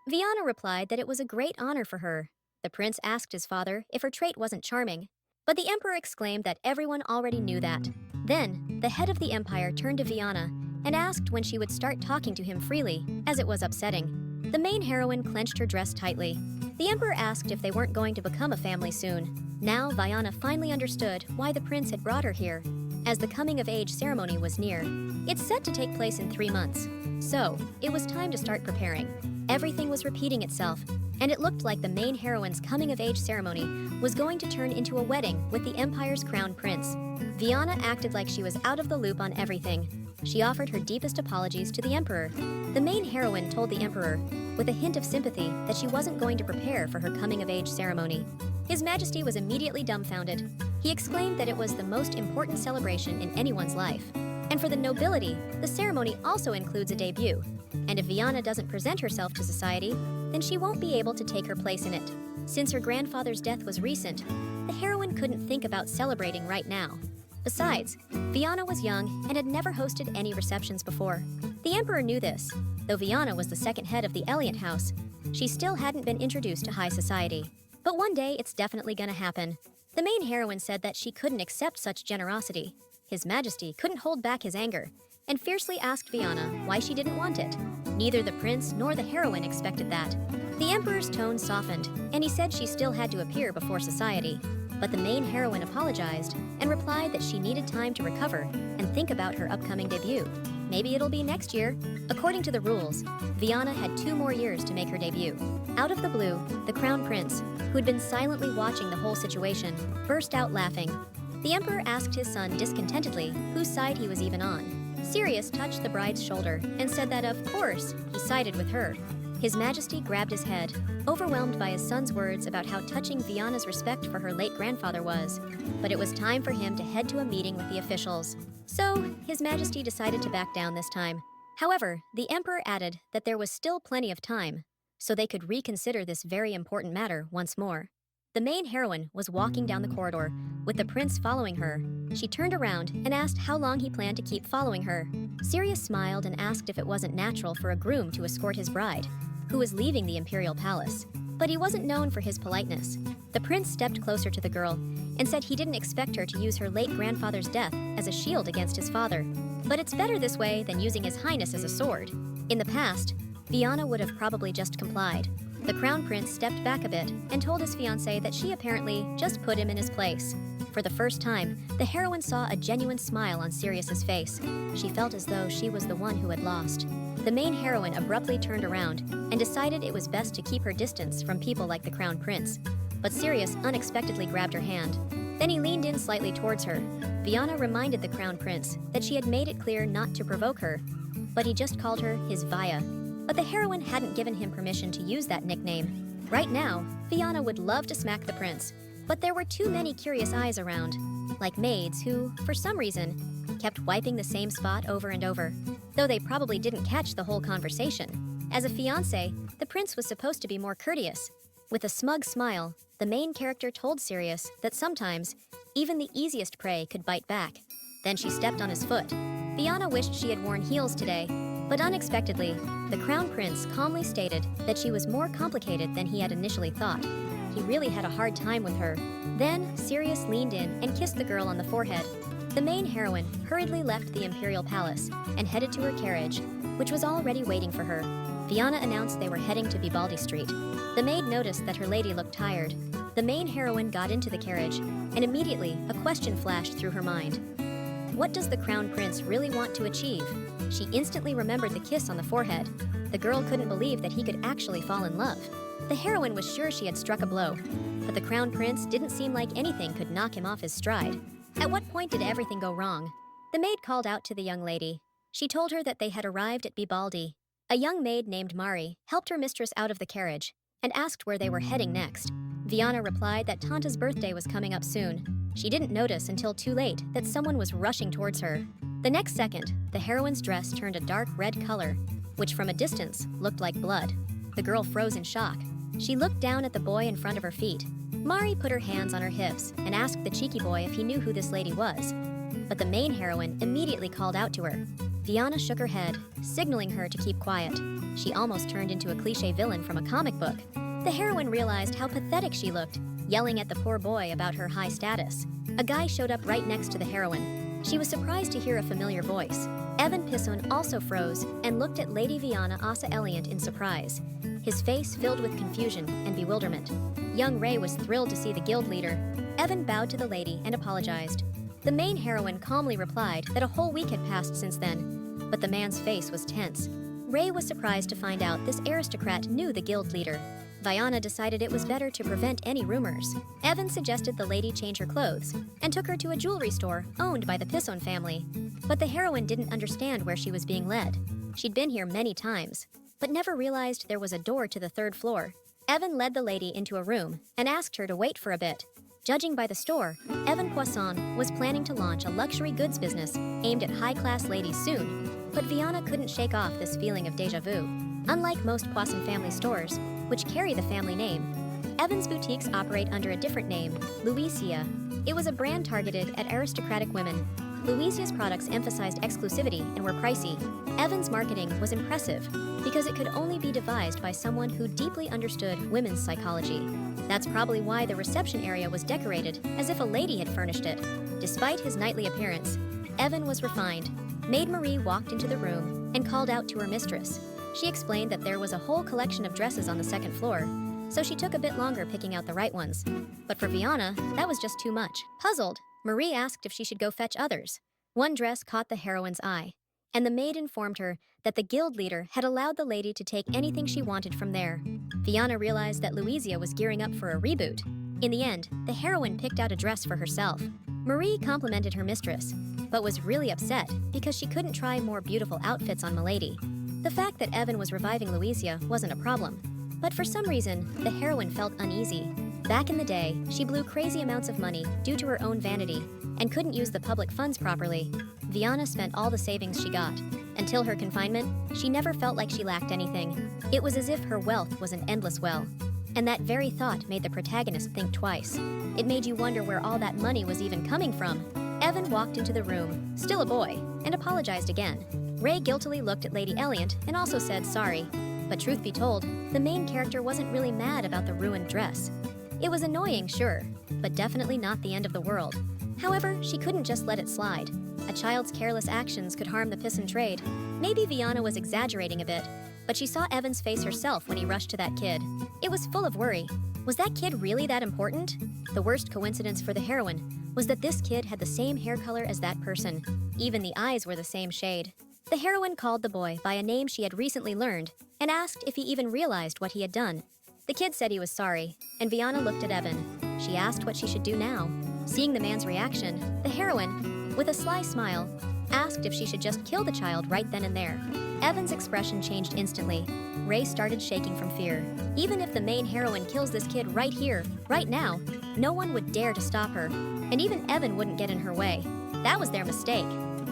Vana replied that it was a great honor for her. The prince asked his father if her trait wasn't charming, but the emperor exclaimed that everyone already knew that. Then, the head of the empire turned to Vana and asked when she would start talking to him freely, as it was upsetting. The main heroine clenched her dress tightly. The emperor asked if they weren't going to become a family soon. Now, Vana finally understood why the prince had brought her here, as the coming-of-age ceremony was near. It's set to take place in 3 months, so it was time to start preparing. Everything was repeating itself, and it looked like the main heroine's coming-of-age ceremony was going to turn into a wedding with the empire's crown prince. Vana acted like she was out of the loop on everything. She offered her deepest apologies to the emperor. The main heroine told the emperor, with a hint of sympathy, that she wasn't going to prepare for her coming-of-age ceremony. His Majesty was immediately dumbfounded. He exclaimed that it was the most important celebration in anyone's life. And for the nobility, the ceremony also includes a debut. And if Vana doesn't present herself to society, then she won't be able to take her place in it. Since her grandfather's death was recent, the heroine couldn't think about celebrating right now. Besides, Vana was young and had never hosted any receptions before. The emperor knew this. Though Vana was the second head of the Elliot house, she still hadn't been introduced to high society. But one day, it's definitely gonna happen. The main heroine said that she couldn't accept such generosity. His Majesty couldn't hold back his anger, and fiercely asked Vana why she didn't want it. Neither the prince nor the heroine expected that. The emperor's tone softened, and he said she still had to appear before society. But the main heroine apologized and replied that she needed time to recover and think about her upcoming debut. Maybe it'll be next year. According to the rules, Vana had 2 more years to make her debut. Out of the blue, the crown prince, who'd been silently watching the whole situation, burst out laughing. The emperor asked his son discontentedly whose side he was even on. Sirius touched the bride's shoulder and said that, of course, he sided with her. His Majesty grabbed his head, overwhelmed by his son's words about how touching Vana's respect for her late grandfather was. But it was time for him to head to a meeting with the officials. So, His Majesty decided to back down this time. However, the Emperor added that there was still plenty of time, so they could reconsider this very important matter once more. The main heroine was walking down the corridor, with the prince following her. She turned around and asked how long he planned to keep following her. Sirius smiled and asked if it wasn't natural for a groom to escort his bride, who was leaving the imperial palace. But he wasn't known for his politeness. The prince stepped closer to the girl and said he didn't expect her to use her late grandfather's death as a shield against his father. But it's better this way than using his highness as a sword. In the past, Vana would have probably just complied. The crown prince stepped back a bit and told his fiancée that she apparently just put him in his place. For the first time, the heroine saw a genuine smile on Sirius's face. She felt as though she was the one who had lost. The main heroine abruptly turned around and decided it was best to keep her distance from people like the crown prince. But Sirius unexpectedly grabbed her hand. Then he leaned in slightly towards her. Vana reminded the crown prince that she had made it clear not to provoke her, but he just called her his Vaya. But the heroine hadn't given him permission to use that nickname. Right now, Vana would love to smack the prince, but there were too many curious eyes around, like maids who, for some reason, kept wiping the same spot over and over, though they probably didn't catch the whole conversation. As a fiancé, the prince was supposed to be more courteous. With a smug smile, the main character told Sirius that sometimes, even the easiest prey could bite back. Then she stepped on his foot. Vana wished she had worn heels today, but unexpectedly, the crown prince calmly stated that she was more complicated than he had initially thought. He really had a hard time with her. Then, Sirius leaned in and kissed the girl on the forehead. The main heroine hurriedly left the imperial palace and headed to her carriage, which was already waiting for her. Vana announced they were heading to Vivaldi Street. The maid noticed that her lady looked tired. The main heroine got into the carriage, and immediately a question flashed through her mind. What does the crown prince really want to achieve? She instantly remembered the kiss on the forehead. The girl couldn't believe that he could actually fall in love. The heroine was sure she had struck a blow, but the crown prince didn't seem like anything could knock him off his stride. At what point did everything go wrong? The maid called out to the young lady. She told her that they had arrived at Vivaldi. A young maid named Mari helped her mistress out of the carriage and asked where they were heading next. Vana replied that Tanta's birthday was coming up soon. She didn't notice until too late that someone was rushing towards her. The next second, the heroine's dress turned a dark red color, which from a distance looked like blood. The girl froze in shock. She looked down at the boy in front of her feet. Mari put her hands on her hips and asked the cheeky boy if he knew who this lady was. But the main heroine immediately called out to her. Vana shook her head, signaling her to keep quiet. She almost turned into a cliché villain from a comic book. The heroine realized how pathetic she looked, yelling at the poor boy about her high status. A guy showed up right next to the heroine. She was surprised to hear a familiar voice. Evan Pisson also froze and looked at Lady Vana Assa Elliot in surprise, his face filled with confusion and bewilderment. Young Ray was thrilled to see the guild leader. Evan bowed to the lady and apologized. The main heroine calmly replied that a whole week had passed since then, but the man's face was tense. Ray was surprised to find out this aristocrat knew the guild leader. Vana decided it was better to prevent any rumors. Evan suggested the lady change her clothes and took her to a jewelry store owned by the Pisson family. But the heroine didn't understand where she was being led. She'd been here many times, but never realized there was a door to the third floor. Evan led the lady into a room and asked her to wait for a bit. Judging by the store, Evan Poisson was planning to launch a luxury goods business aimed at high-class ladies soon. But Vana couldn't shake off this feeling of déjà vu. Unlike most Poisson family stores, which carry the family name, Evan's boutiques operate under a different name, Louisia. It was a brand targeted at aristocratic women. Louisia's products emphasized exclusivity and were pricey. Evan's marketing was impressive because it could only be devised by someone who deeply understood women's psychology. That's probably why the reception area was decorated as if a lady had furnished it. Despite his knightly appearance, Evan was refined. Maid Marie walked into the room and called out to her mistress. She explained that there was a whole collection of dresses on the second floor, so she took a bit longer picking out the right ones. But for Vana, that was just too much. Puzzled, Marie asked if she should go fetch others. One dress caught the heroine's eye, and the maid informed her that the guild leader had allowed the lady to take anything she wanted from there. Vana realized that Louisia was gearing up for a reboot. In the end, the heroine picked out a dress for herself. Marie complimented her mistress, but was really upset because she couldn't try more beautiful outfits on Milady. The fact that Evan was reviving Louisia wasn't a problem, but for some reason, the heroine felt uneasy. Back in the day, she blew crazy amounts of money due to her own vanity and couldn't use the public funds properly. Vana spent all the savings she got. Until her confinement, she never felt like she lacked anything. It was as if her wealth was an endless well. And that very thought made the protagonist think twice. It made you wonder where all that money was even coming from. Evan walked into the room, still a boy, and apologized again. Ray guiltily looked at Lady Elliot and also said sorry. But truth be told, the main character wasn't really mad about the ruined dress. It was annoying, sure, but definitely not the end of the world. However, she couldn't just let it slide. A child's careless actions could harm the piston trade. Maybe Vana was exaggerating a bit, but she saw Evan's face herself when he rushed to that kid. It was full of worry. Was that kid really that important? The worst coincidence for the heroine was that this kid had the same hair color as that person. Even the eyes were the same shade. The heroine called the boy by a name she had recently learned and asked if he even realized what he had done. The kid said he was sorry, and Vana looked at Evan. She asked what she should do now. Seeing the man's reaction, the heroine, with a sly smile, asked if she should just kill the child right then and there. Evan's expression changed instantly. Ray started shaking from fear. Even if the main heroine kills this kid right here, right now, no one would dare to stop her, and even Evan wouldn't get in her way. That was their mistake.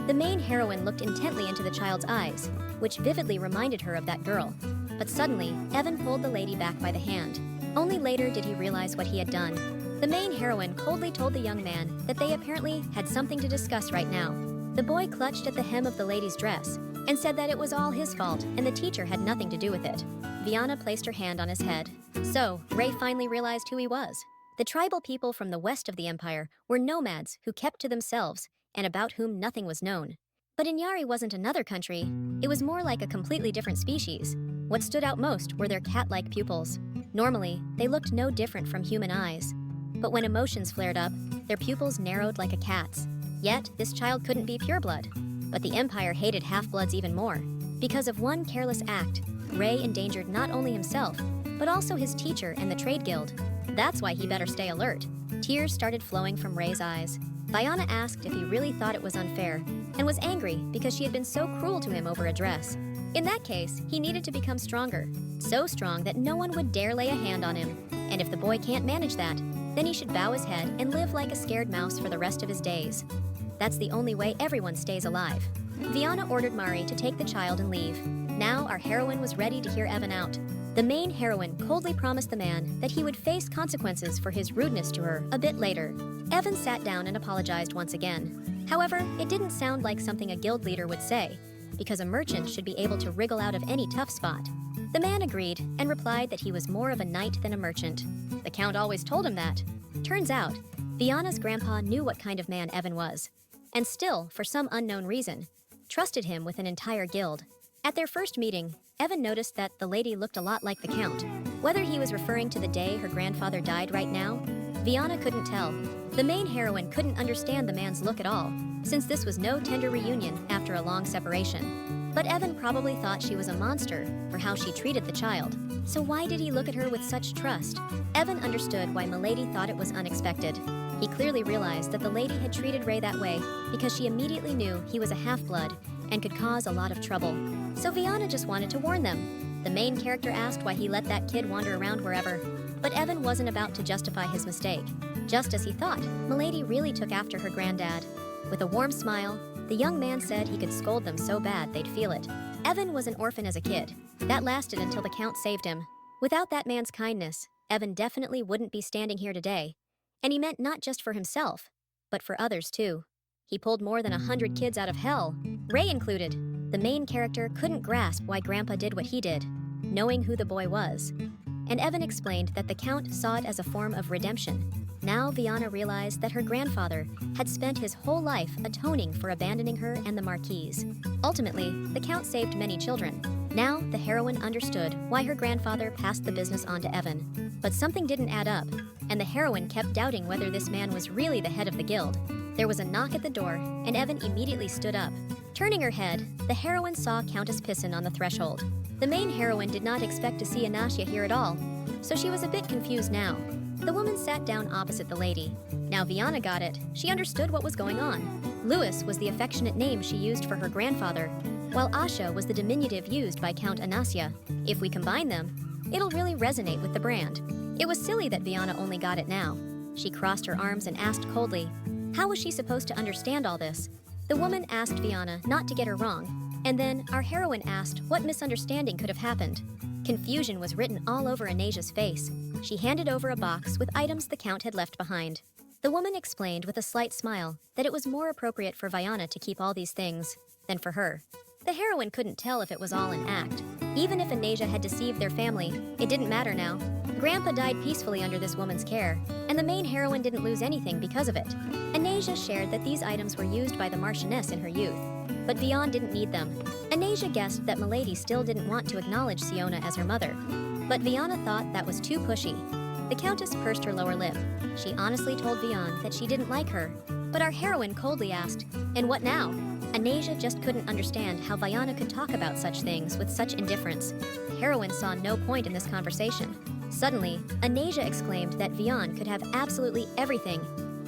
The main heroine looked intently into the child's eyes, which vividly reminded her of that girl. But suddenly, Evan pulled the lady back by the hand. Only later did he realize what he had done. The main heroine coldly told the young man that they apparently had something to discuss right now. The boy clutched at the hem of the lady's dress and said that it was all his fault and the teacher had nothing to do with it. Vana placed her hand on his head. So, Ray finally realized who he was. The tribal people from the west of the empire were nomads who kept to themselves and about whom nothing was known. But Inyari wasn't another country. It was more like a completely different species. What stood out most were their cat-like pupils. Normally, they looked no different from human eyes. But when emotions flared up, their pupils narrowed like a cat's. Yet, this child couldn't be pureblood. But the Empire hated half-bloods even more. Because of one careless act, Ray endangered not only himself, but also his teacher and the trade guild. That's why he better stay alert. Tears started flowing from Ray's eyes. Vana asked if he really thought it was unfair, and was angry because she had been so cruel to him over a dress. In that case, he needed to become stronger. So strong that no one would dare lay a hand on him. And if the boy can't manage that, then he should bow his head and live like a scared mouse for the rest of his days. That's the only way everyone stays alive. Vana ordered Mari to take the child and leave. Now our heroine was ready to hear Evan out. The main heroine coldly promised the man that he would face consequences for his rudeness to her a bit later. Evan sat down and apologized once again. However, it didn't sound like something a guild leader would say, because a merchant should be able to wriggle out of any tough spot. The man agreed and replied that he was more of a knight than a merchant. The count always told him that. Turns out, Vana's grandpa knew what kind of man Evan was, and still, for some unknown reason, trusted him with an entire guild. At their first meeting, Evan noticed that the lady looked a lot like the count. Whether he was referring to the day her grandfather died right now, Vana couldn't tell. The main heroine couldn't understand the man's look at all, since this was no tender reunion after a long separation. But Evan probably thought she was a monster for how she treated the child. So why did he look at her with such trust? Evan understood why Milady thought it was unexpected. He clearly realized that the lady had treated Ray that way because she immediately knew he was a half-blood and could cause a lot of trouble. So Vana just wanted to warn them. The main character asked why he let that kid wander around wherever, but Evan wasn't about to justify his mistake. Just as he thought, Milady really took after her granddad. With a warm smile, the young man said he could scold them so bad they'd feel it. Evan was an orphan as a kid. That lasted until the count saved him. Without that man's kindness, Evan definitely wouldn't be standing here today. And he meant not just for himself, but for others too. He pulled more than 100 kids out of hell, Ray included. The main character couldn't grasp why Grandpa did what he did, knowing who the boy was. And Evan explained that the Count saw it as a form of redemption. Now Vana realized that her grandfather had spent his whole life atoning for abandoning her and the Marquise. Ultimately, the Count saved many children. Now the heroine understood why her grandfather passed the business on to Evan. But something didn't add up, and the heroine kept doubting whether this man was really the head of the guild. There was a knock at the door, and Evan immediately stood up. Turning her head, the heroine saw Countess Pisson on the threshold. The main heroine did not expect to see Anastasia here at all, so she was a bit confused now. The woman sat down opposite the lady. Now Vana got it. She understood what was going on. Louis was the affectionate name she used for her grandfather, while Asha was the diminutive used by Count Anastasia. If we combine them, it'll really resonate with the brand. It was silly that Vana only got it now. She crossed her arms and asked coldly, how was she supposed to understand all this? The woman asked Vana not to get her wrong, and then our heroine asked what misunderstanding could have happened. Confusion was written all over Anasia's face. She handed over a box with items the Count had left behind. The woman explained with a slight smile that it was more appropriate for Vana to keep all these things than for her. The heroine couldn't tell if it was all an act. Even if Anasia had deceived their family, it didn't matter now. Grandpa died peacefully under this woman's care, and the main heroine didn't lose anything because of it. Anasia shared that these items were used by the Marchioness in her youth, but Vian didn't need them. Anasia guessed that Milady still didn't want to acknowledge Siona as her mother, but Viana thought that was too pushy. The Countess pursed her lower lip. She honestly told Vian that she didn't like her, but our heroine coldly asked, "And what now?" Anasia just couldn't understand how Viana could talk about such things with such indifference. The heroine saw no point in this conversation. Suddenly, Anasia exclaimed that Vian could have absolutely everything,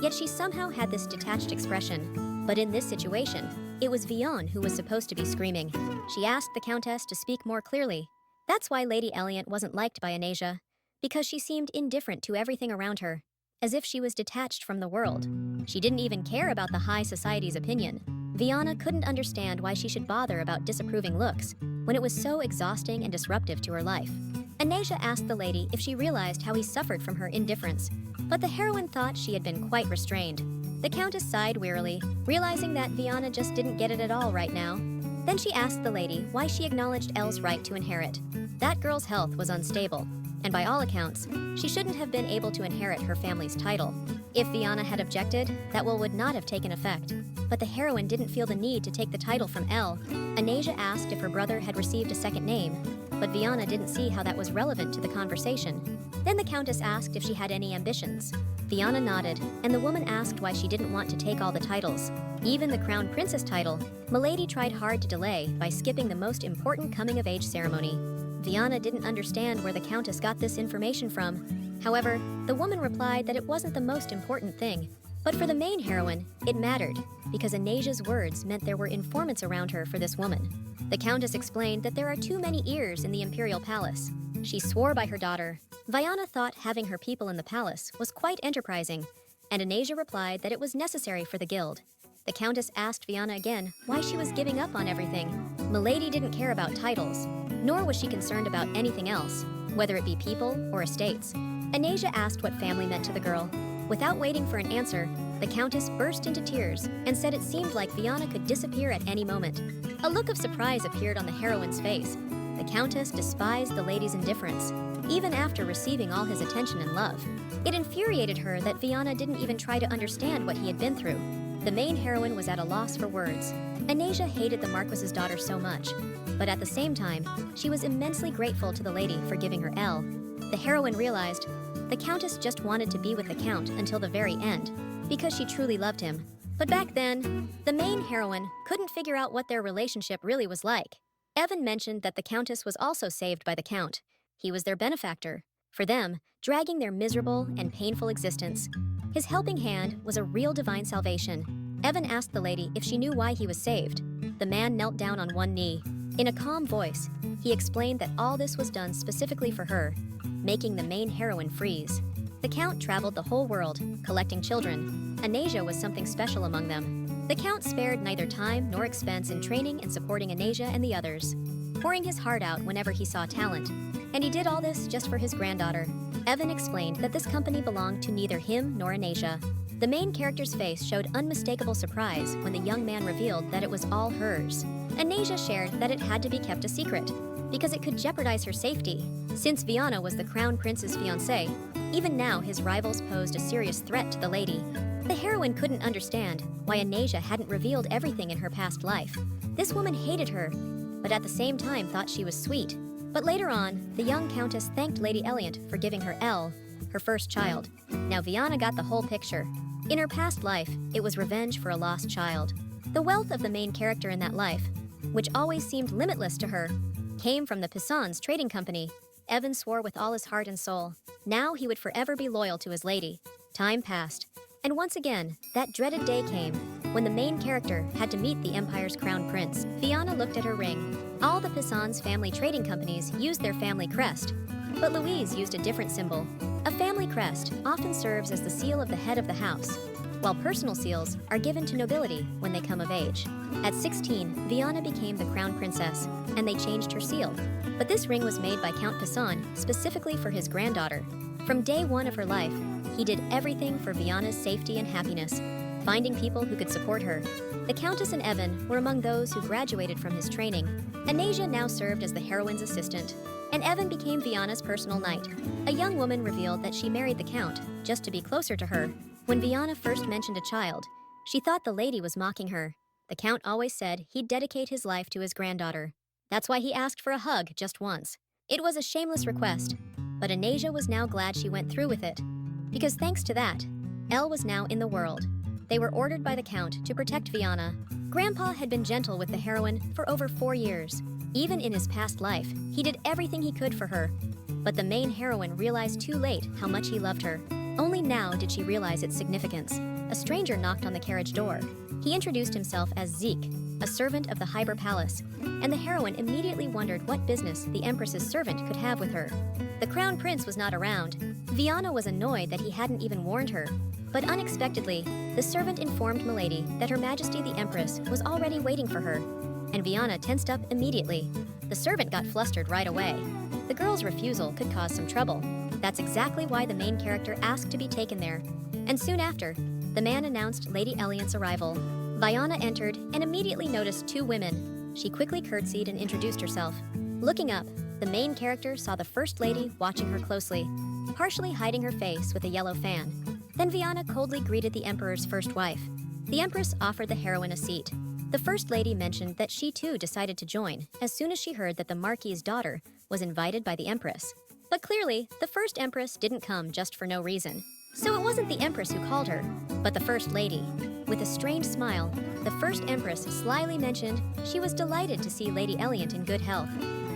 yet she somehow had this detached expression. But in this situation, it was Vian who was supposed to be screaming. She asked the Countess to speak more clearly. That's why Lady Elliot wasn't liked by Anasia, because she seemed indifferent to everything around her, as if she was detached from the world. She didn't even care about the high society's opinion. Viana couldn't understand why she should bother about disapproving looks, when it was so exhausting and disruptive to her life. Anasia asked the lady if she realized how he suffered from her indifference, but the heroine thought she had been quite restrained. The Countess sighed wearily, realizing that Viana just didn't get it at all right now. Then she asked the lady why she acknowledged Elle's right to inherit. That girl's health was unstable, and by all accounts, she shouldn't have been able to inherit her family's title. If Viana had objected, that will would not have taken effect. But the heroine didn't feel the need to take the title from Elle. Anasia asked if her brother had received a second name, but Viana didn't see how that was relevant to the conversation. Then the Countess asked if she had any ambitions. Viana nodded, and the woman asked why she didn't want to take all the titles. Even the Crown Princess title, Milady tried hard to delay by skipping the most important coming-of-age ceremony. Viana didn't understand where the Countess got this information from. However, the woman replied that it wasn't the most important thing. But for the main heroine, it mattered, because Anasia's words meant there were informants around her for this woman. The Countess explained that there are too many ears in the imperial palace. She swore by her daughter. Viana thought having her people in the palace was quite enterprising, and Anasia replied that it was necessary for the guild. The Countess asked Viana again why she was giving up on everything. Milady didn't care about titles, nor was she concerned about anything else, whether it be people or estates. Anasia asked what family meant to the girl. Without waiting for an answer, the Countess burst into tears and said it seemed like Viana could disappear at any moment. A look of surprise appeared on the heroine's face. The Countess despised the lady's indifference, even after receiving all his attention and love. It infuriated her that Viana didn't even try to understand what he had been through. The main heroine was at a loss for words. Anasia hated the Marquess's daughter so much, but at the same time, she was immensely grateful to the lady for giving her Elle. The heroine realized the Countess just wanted to be with the Count until the very end, because she truly loved him. But back then, the main heroine couldn't figure out what their relationship really was like. Evan mentioned that the Countess was also saved by the Count. He was their benefactor. For them, dragging their miserable and painful existence. His helping hand was a real divine salvation. Evan asked the lady if she knew why he was saved. The man knelt down on one knee. In a calm voice, he explained that all this was done specifically for her, making the main heroine freeze. The Count traveled the whole world, collecting children. Anasia was something special among them. The Count spared neither time nor expense in training and supporting Anasia and the others, pouring his heart out whenever he saw talent. And he did all this just for his granddaughter. Evan explained that this company belonged to neither him nor Anasia. The main character's face showed unmistakable surprise when the young man revealed that it was all hers. Anasia shared that it had to be kept a secret, because it could jeopardize her safety. Since Viana was the Crown Prince's fiancé, even now his rivals posed a serious threat to the lady. The heroine couldn't understand why Anasia hadn't revealed everything in her past life. This woman hated her, but at the same time thought she was sweet. But later on, the young Countess thanked Lady Elliot for giving her Elle, her first child. Now Viana got the whole picture. In her past life, it was revenge for a lost child. The wealth of the main character in that life, which always seemed limitless to her, came from the Pissons Trading Company. Evan swore with all his heart and soul. Now he would forever be loyal to his lady. Time passed, and once again, that dreaded day came, when the main character had to meet the Empire's crown prince. Viana looked at her ring. All the Pissons family trading companies used their family crest, but Louise used a different symbol. A family crest often serves as the seal of the head of the house, while personal seals are given to nobility when they come of age. At 16, Viana became the crown princess, and they changed her seal. But this ring was made by Count Pisson specifically for his granddaughter. From day one of her life, he did everything for Viana's safety and happiness. finding people who could support her. The Countess and Evan were among those who graduated from his training. Anasia now served as the heroine's assistant, and Evan became Viana's personal knight. A young woman revealed that she married the Count just to be closer to her. When Viana first mentioned a child, she thought the lady was mocking her. The Count always said he'd dedicate his life to his granddaughter. That's why he asked for a hug just once. It was a shameless request, but Anasia was now glad she went through with it. Because thanks to that, Elle was now in the world. They were ordered by the Count to protect Viana. Grandpa had been gentle with the heroine for over 4 years. Even in his past life, he did everything he could for her. But the main heroine realized too late how much he loved her. Only now did she realize its significance. A stranger knocked on the carriage door. He introduced himself as Zeke, a servant of the Hyber Palace, and the heroine immediately wondered what business the Empress's servant could have with her. The Crown Prince was not around. Viana was annoyed that he hadn't even warned her. But unexpectedly, the servant informed Milady that Her Majesty the Empress was already waiting for her, and Viana tensed up immediately. The servant got flustered right away. The girl's refusal could cause some trouble. That's exactly why the main character asked to be taken there. And soon after, the man announced Lady Elliot's arrival. Viana entered and immediately noticed 2 women. She quickly curtsied and introduced herself. Looking up, the main character saw the First Lady watching her closely, partially hiding her face with a yellow fan. Then Viana coldly greeted the Emperor's first wife. The Empress offered the heroine a seat. The First Lady mentioned that she too decided to join as soon as she heard that the Marquis's daughter was invited by the Empress. But clearly, the First Empress didn't come just for no reason. So it wasn't the Empress who called her, but the First Lady. With a strange smile, the First Empress slyly mentioned she was delighted to see Lady Elliot in good health.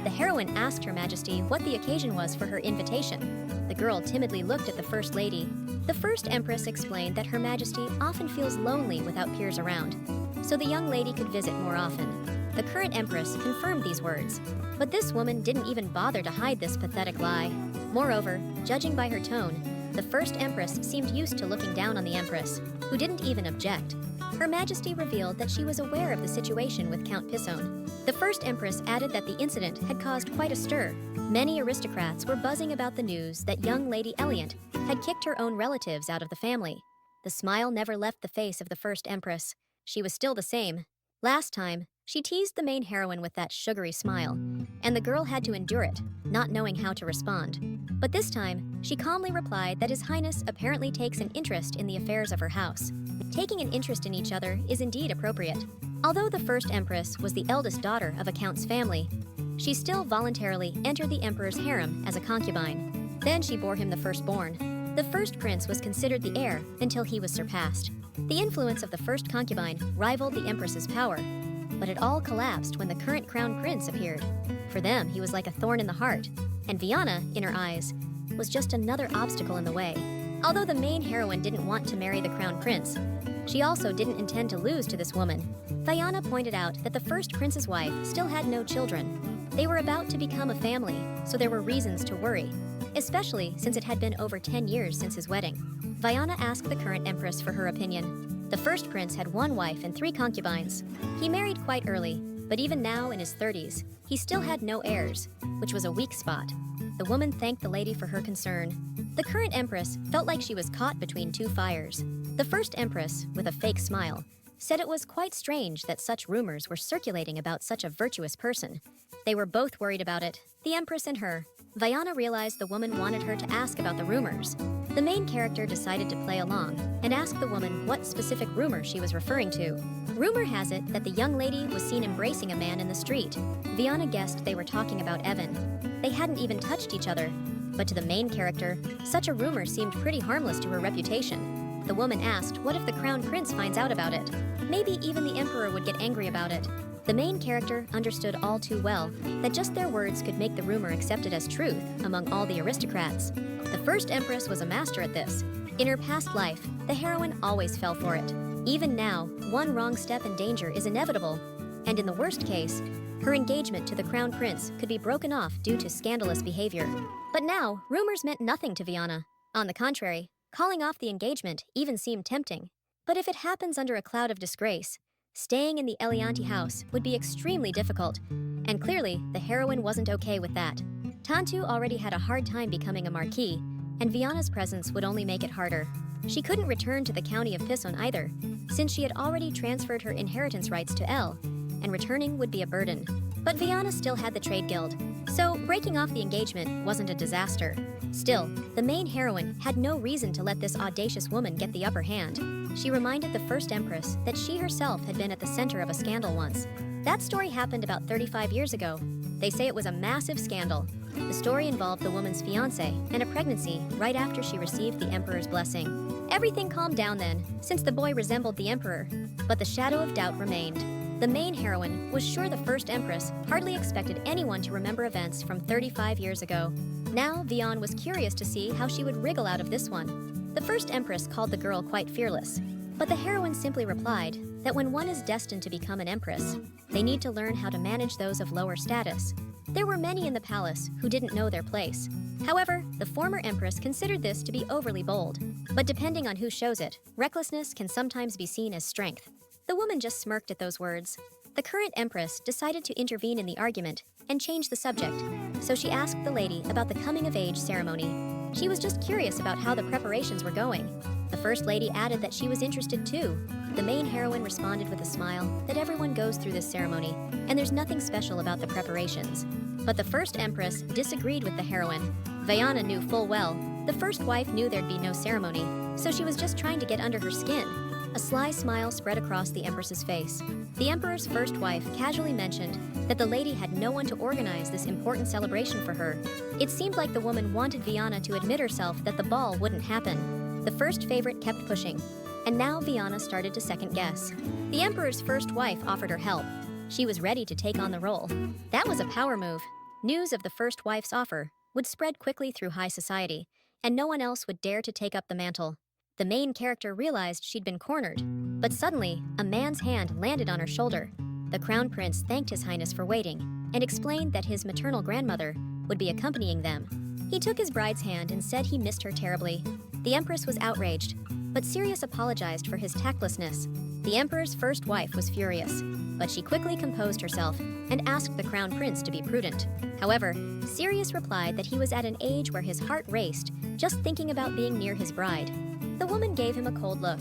The heroine asked Her Majesty what the occasion was for her invitation. The girl timidly looked at the First Lady. The First Empress explained that Her Majesty often feels lonely without peers around, so the young lady could visit more often. The current Empress confirmed these words, but this woman didn't even bother to hide this pathetic lie. Moreover, judging by her tone, the First Empress seemed used to looking down on the Empress, who didn't even object. Her Majesty revealed that she was aware of the situation with Count Pison. The First Empress added that the incident had caused quite a stir. Many aristocrats were buzzing about the news that young Lady Elliot had kicked her own relatives out of the family. The smile never left the face of the First Empress. She was still the same. Last time, she teased the main heroine with that sugary smile, and the girl had to endure it, not knowing how to respond. But this time, she calmly replied that His Highness apparently takes an interest in the affairs of her house. Taking an interest in each other is indeed appropriate. Although the First Empress was the eldest daughter of a count's family, she still voluntarily entered the Emperor's harem as a concubine. Then she bore him the firstborn. The first prince was considered the heir until he was surpassed. The influence of the first concubine rivaled the Empress's power, but it all collapsed when the current crown prince appeared. For them, he was like a thorn in the heart, and Viana, in her eyes, was just another obstacle in the way. Although the main heroine didn't want to marry the crown prince, she also didn't intend to lose to this woman. Viana pointed out that the first prince's wife still had no children. They were about to become a family, so there were reasons to worry, especially since it had been over 10 years since his wedding. Viana asked the current empress for her opinion. The first prince had 1 wife and 3 concubines. He married quite early, but even now in his 30s, he still had no heirs, which was a weak spot. The woman thanked the lady for her concern. The current empress felt like she was caught between 2 fires. The first empress, with a fake smile, said it was quite strange that such rumors were circulating about such a virtuous person. They were both worried about it, the empress and her. Viana realized the woman wanted her to ask about the rumors. The main character decided to play along and asked the woman what specific rumor she was referring to. Rumor has it that the young lady was seen embracing a man in the street. Viana guessed they were talking about Evan. They hadn't even touched each other, but to the main character, such a rumor seemed pretty harmless to her reputation. The woman asked what if the crown prince finds out about it? Maybe even the emperor would get angry about it. The main character understood all too well that just their words could make the rumor accepted as truth among all the aristocrats. The first empress was a master at this. In her past life, the heroine always fell for it. Even now, one wrong step and danger is inevitable. And in the worst case, her engagement to the crown prince could be broken off due to scandalous behavior. But now, rumors meant nothing to Viana. On the contrary, calling off the engagement even seemed tempting. But if it happens under a cloud of disgrace, staying in the Elianti house would be extremely difficult, and clearly the heroine wasn't okay with that. Tantu already had a hard time becoming a marquis, and Viana's presence would only make it harder. She couldn't return to the county of Pison either, since she had already transferred her inheritance rights to Elle, and returning would be a burden. But Vana still had the trade guild, so breaking off the engagement wasn't a disaster. Still, the main heroine had no reason to let this audacious woman get the upper hand. She reminded the first empress that she herself had been at the center of a scandal once. That story happened about 35 years ago. They say it was a massive scandal. The story involved the woman's fiancé and a pregnancy right after she received the emperor's blessing. Everything calmed down then, since the boy resembled the emperor, but the shadow of doubt remained. The main heroine was sure the first empress hardly expected anyone to remember events from 35 years ago. Now, Vian was curious to see how she would wriggle out of this one. The first empress called the girl quite fearless, but the heroine simply replied that when one is destined to become an empress, they need to learn how to manage those of lower status. There were many in the palace who didn't know their place. However, the former empress considered this to be overly bold. But depending on who shows it, recklessness can sometimes be seen as strength. The woman just smirked at those words. The current empress decided to intervene in the argument and change the subject. So she asked the lady about the coming-of-age ceremony. She was just curious about how the preparations were going. The first lady added that she was interested too. The main heroine responded with a smile that everyone goes through this ceremony, and there's nothing special about the preparations. But the first empress disagreed with the heroine. Vana knew full well the first wife knew there'd be no ceremony, so she was just trying to get under her skin. A sly smile spread across the empress's face. The emperor's first wife casually mentioned that the lady had no one to organize this important celebration for her. It seemed like the woman wanted Vana to admit herself that the ball wouldn't happen. The first favorite kept pushing, and now Vana started to second guess. The emperor's first wife offered her help. She was ready to take on the role. That was a power move. News of the first wife's offer would spread quickly through high society, and no one else would dare to take up the mantle. The main character realized she'd been cornered, but suddenly, a man's hand landed on her shoulder. The crown prince thanked His Highness for waiting and explained that his maternal grandmother would be accompanying them. He took his bride's hand and said he missed her terribly. The empress was outraged, but Sirius apologized for his tactlessness. The emperor's first wife was furious, but she quickly composed herself and asked the crown prince to be prudent. However, Sirius replied that he was at an age where his heart raced just thinking about being near his bride. The woman gave him a cold look,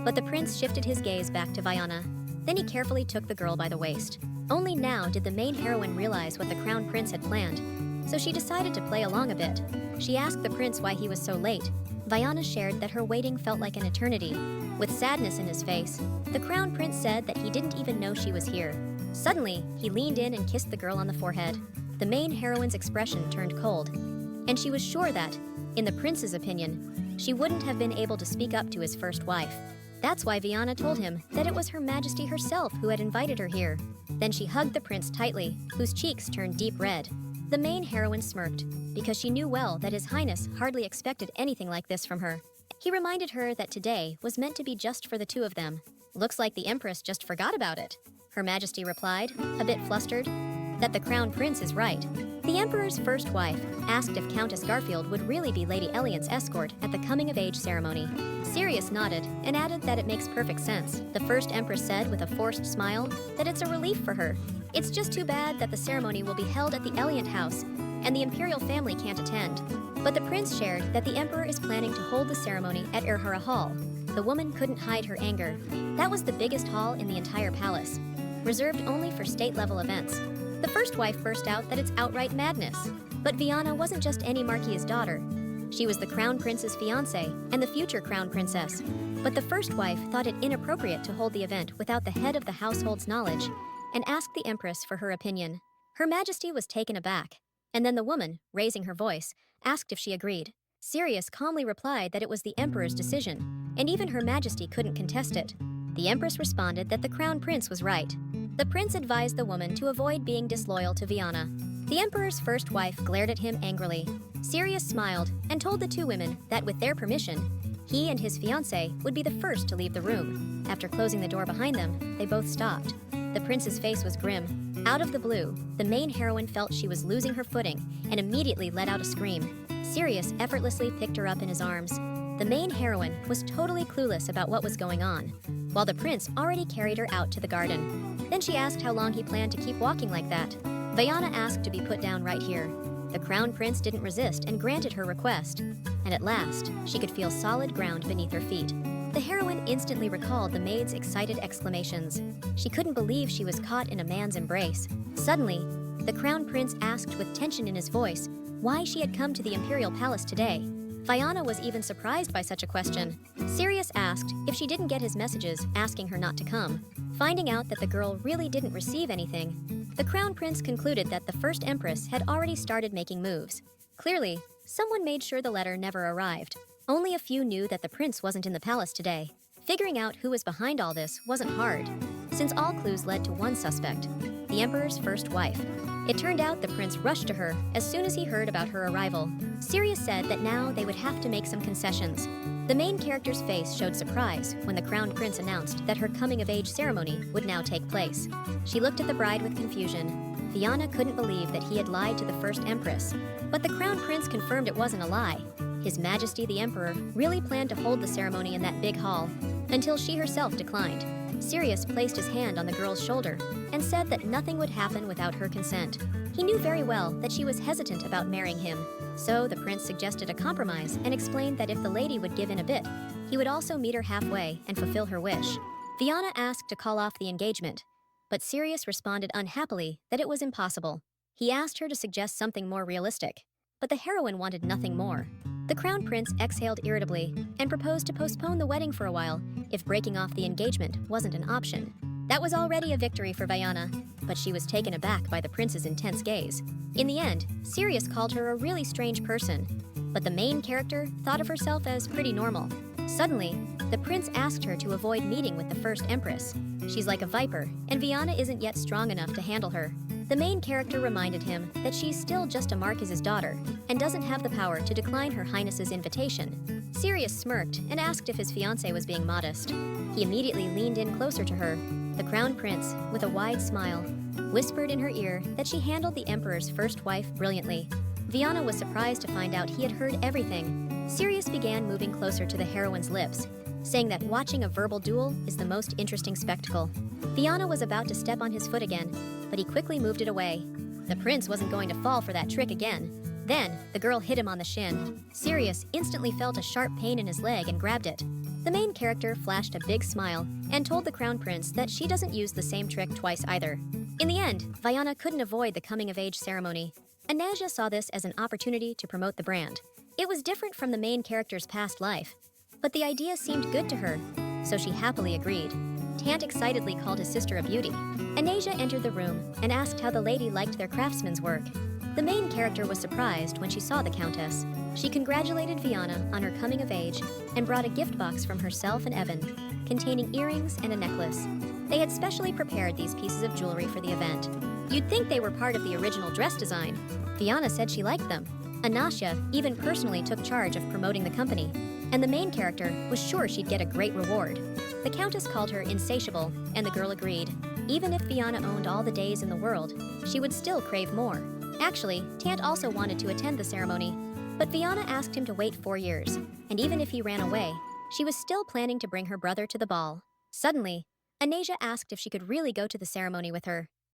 but the prince shifted his gaze back to Vana. Then he carefully took the girl by the waist. Only now did the main heroine realize what the crown prince had planned, so she decided to play along a bit. She asked the prince why he was so late. Vana shared that her waiting felt like an eternity. With sadness in his face, the crown prince said that he didn't even know she was here. Suddenly, he leaned in and kissed the girl on the forehead. The main heroine's expression turned cold, and she was sure that, in the prince's opinion, she wouldn't have been able to speak up to his first wife. That's why Vana told him that it was Her Majesty herself who had invited her here. Then she hugged the prince tightly, whose cheeks turned deep red. The main heroine smirked, because she knew well that His Highness hardly expected anything like this from her. He reminded her that today was meant to be just for the two of them. Looks like the Empress just forgot about it. Her Majesty replied, a bit flustered, that the Crown Prince is right. The Emperor's first wife asked if Countess Garfield would really be Lady Elliot's escort at the coming-of-age ceremony. Sirius nodded and added that it makes perfect sense. The first Empress said with a forced smile that it's a relief for her. It's just too bad that the ceremony will be held at the Elliot house and the imperial family can't attend. But the prince shared that the Emperor is planning to hold the ceremony at Erhara Hall. The woman couldn't hide her anger. That was the biggest hall in the entire palace, reserved only for state-level events. The first wife burst out that it's outright madness. But Vana wasn't just any Marquess's daughter. She was the Crown Prince's fiancée and the future Crown Princess. But the first wife thought it inappropriate to hold the event without the head of the household's knowledge and asked the Empress for her opinion. Her Majesty was taken aback, and then the woman, raising her voice, asked if she agreed. Sirius calmly replied that it was the Emperor's decision, and even Her Majesty couldn't contest it. The Empress responded that the Crown Prince was right. The prince advised the woman to avoid being disloyal to Vana. The Emperor's first wife glared at him angrily. Sirius smiled and told the two women that with their permission, he and his fiancée would be the first to leave the room. After closing the door behind them, they both stopped. The prince's face was grim. Out of the blue, the main heroine felt she was losing her footing and immediately let out a scream. Sirius effortlessly picked her up in his arms. The main heroine was totally clueless about what was going on, while the prince already carried her out to the garden. Then she asked how long he planned to keep walking like that. Vana asked to be put down right here. The crown prince didn't resist and granted her request, and at last, she could feel solid ground beneath her feet. The heroine instantly recalled the maid's excited exclamations. She couldn't believe she was caught in a man's embrace. Suddenly, the crown prince asked with tension in his voice why she had come to the imperial palace today. Vana was even surprised by such a question. Sirius asked if she didn't get his messages asking her not to come. Finding out that the girl really didn't receive anything, the crown prince concluded that the first empress had already started making moves. Clearly, someone made sure the letter never arrived. Only a few knew that the prince wasn't in the palace today. Figuring out who was behind all this wasn't hard, since all clues led to one suspect, the emperor's first wife. It turned out the prince rushed to her as soon as he heard about her arrival. Sirius said that now they would have to make some concessions. The main character's face showed surprise when the crown prince announced that her coming-of-age ceremony would now take place. She looked at the bride with confusion. Vana couldn't believe that he had lied to the first empress, but the crown prince confirmed it wasn't a lie. His Majesty the Emperor really planned to hold the ceremony in that big hall, until she herself declined. Sirius placed his hand on the girl's shoulder and said that nothing would happen without her consent. He knew very well that she was hesitant about marrying him, so the prince suggested a compromise and explained that if the lady would give in a bit, he would also meet her halfway and fulfill her wish. Vana asked to call off the engagement, but Sirius responded unhappily that it was impossible. He asked her to suggest something more realistic, but the heroine wanted nothing more. The crown prince exhaled irritably and proposed to postpone the wedding for a while if breaking off the engagement wasn't an option. That was already a victory for Vana, but she was taken aback by the prince's intense gaze. In the end, Sirius called her a really strange person, but the main character thought of herself as pretty normal. Suddenly, the prince asked her to avoid meeting with the first empress. She's like a viper, and Vana isn't yet strong enough to handle her. The main character reminded him that she's still just a Marquess's daughter and doesn't have the power to decline Her Highness's invitation. Sirius smirked and asked if his fiancée was being modest. He immediately leaned in closer to her. The crown prince, with a wide smile, whispered in her ear that she handled the emperor's first wife brilliantly. Vana was surprised to find out he had heard everything. Sirius began moving closer to the heroine's lips, saying that watching a verbal duel is the most interesting spectacle. Vana was about to step on his foot again, but he quickly moved it away. The prince wasn't going to fall for that trick again. Then, the girl hit him on the shin. Sirius instantly felt a sharp pain in his leg and grabbed it. The main character flashed a big smile and told the crown prince that she doesn't use the same trick twice either. In the end, Vana couldn't avoid the coming-of-age ceremony. Anaja saw this as an opportunity to promote the brand. It was different from the main character's past life, but the idea seemed good to her, so she happily agreed. Tant excitedly called his sister a beauty. Anaja entered the room and asked how the lady liked their craftsman's work. The main character was surprised when she saw the countess. She congratulated Vana on her coming of age and brought a gift box from herself and Evan, containing earrings and a necklace. They had specially prepared these pieces of jewelry for the event. You'd think they were part of the original dress design. Vana said she liked them. Anasha even personally took charge of promoting the company, and the main character was sure she'd get a great reward. The countess called her insatiable, and the girl agreed. Even if Vana owned all the days in the world, she would still crave more. Actually, Tant also wanted to attend the ceremony, but Vana asked him to wait 4 years, and even if he ran away, she was still planning to bring her brother to the ball. Suddenly, Anaja asked if she could really go to the ceremony with her.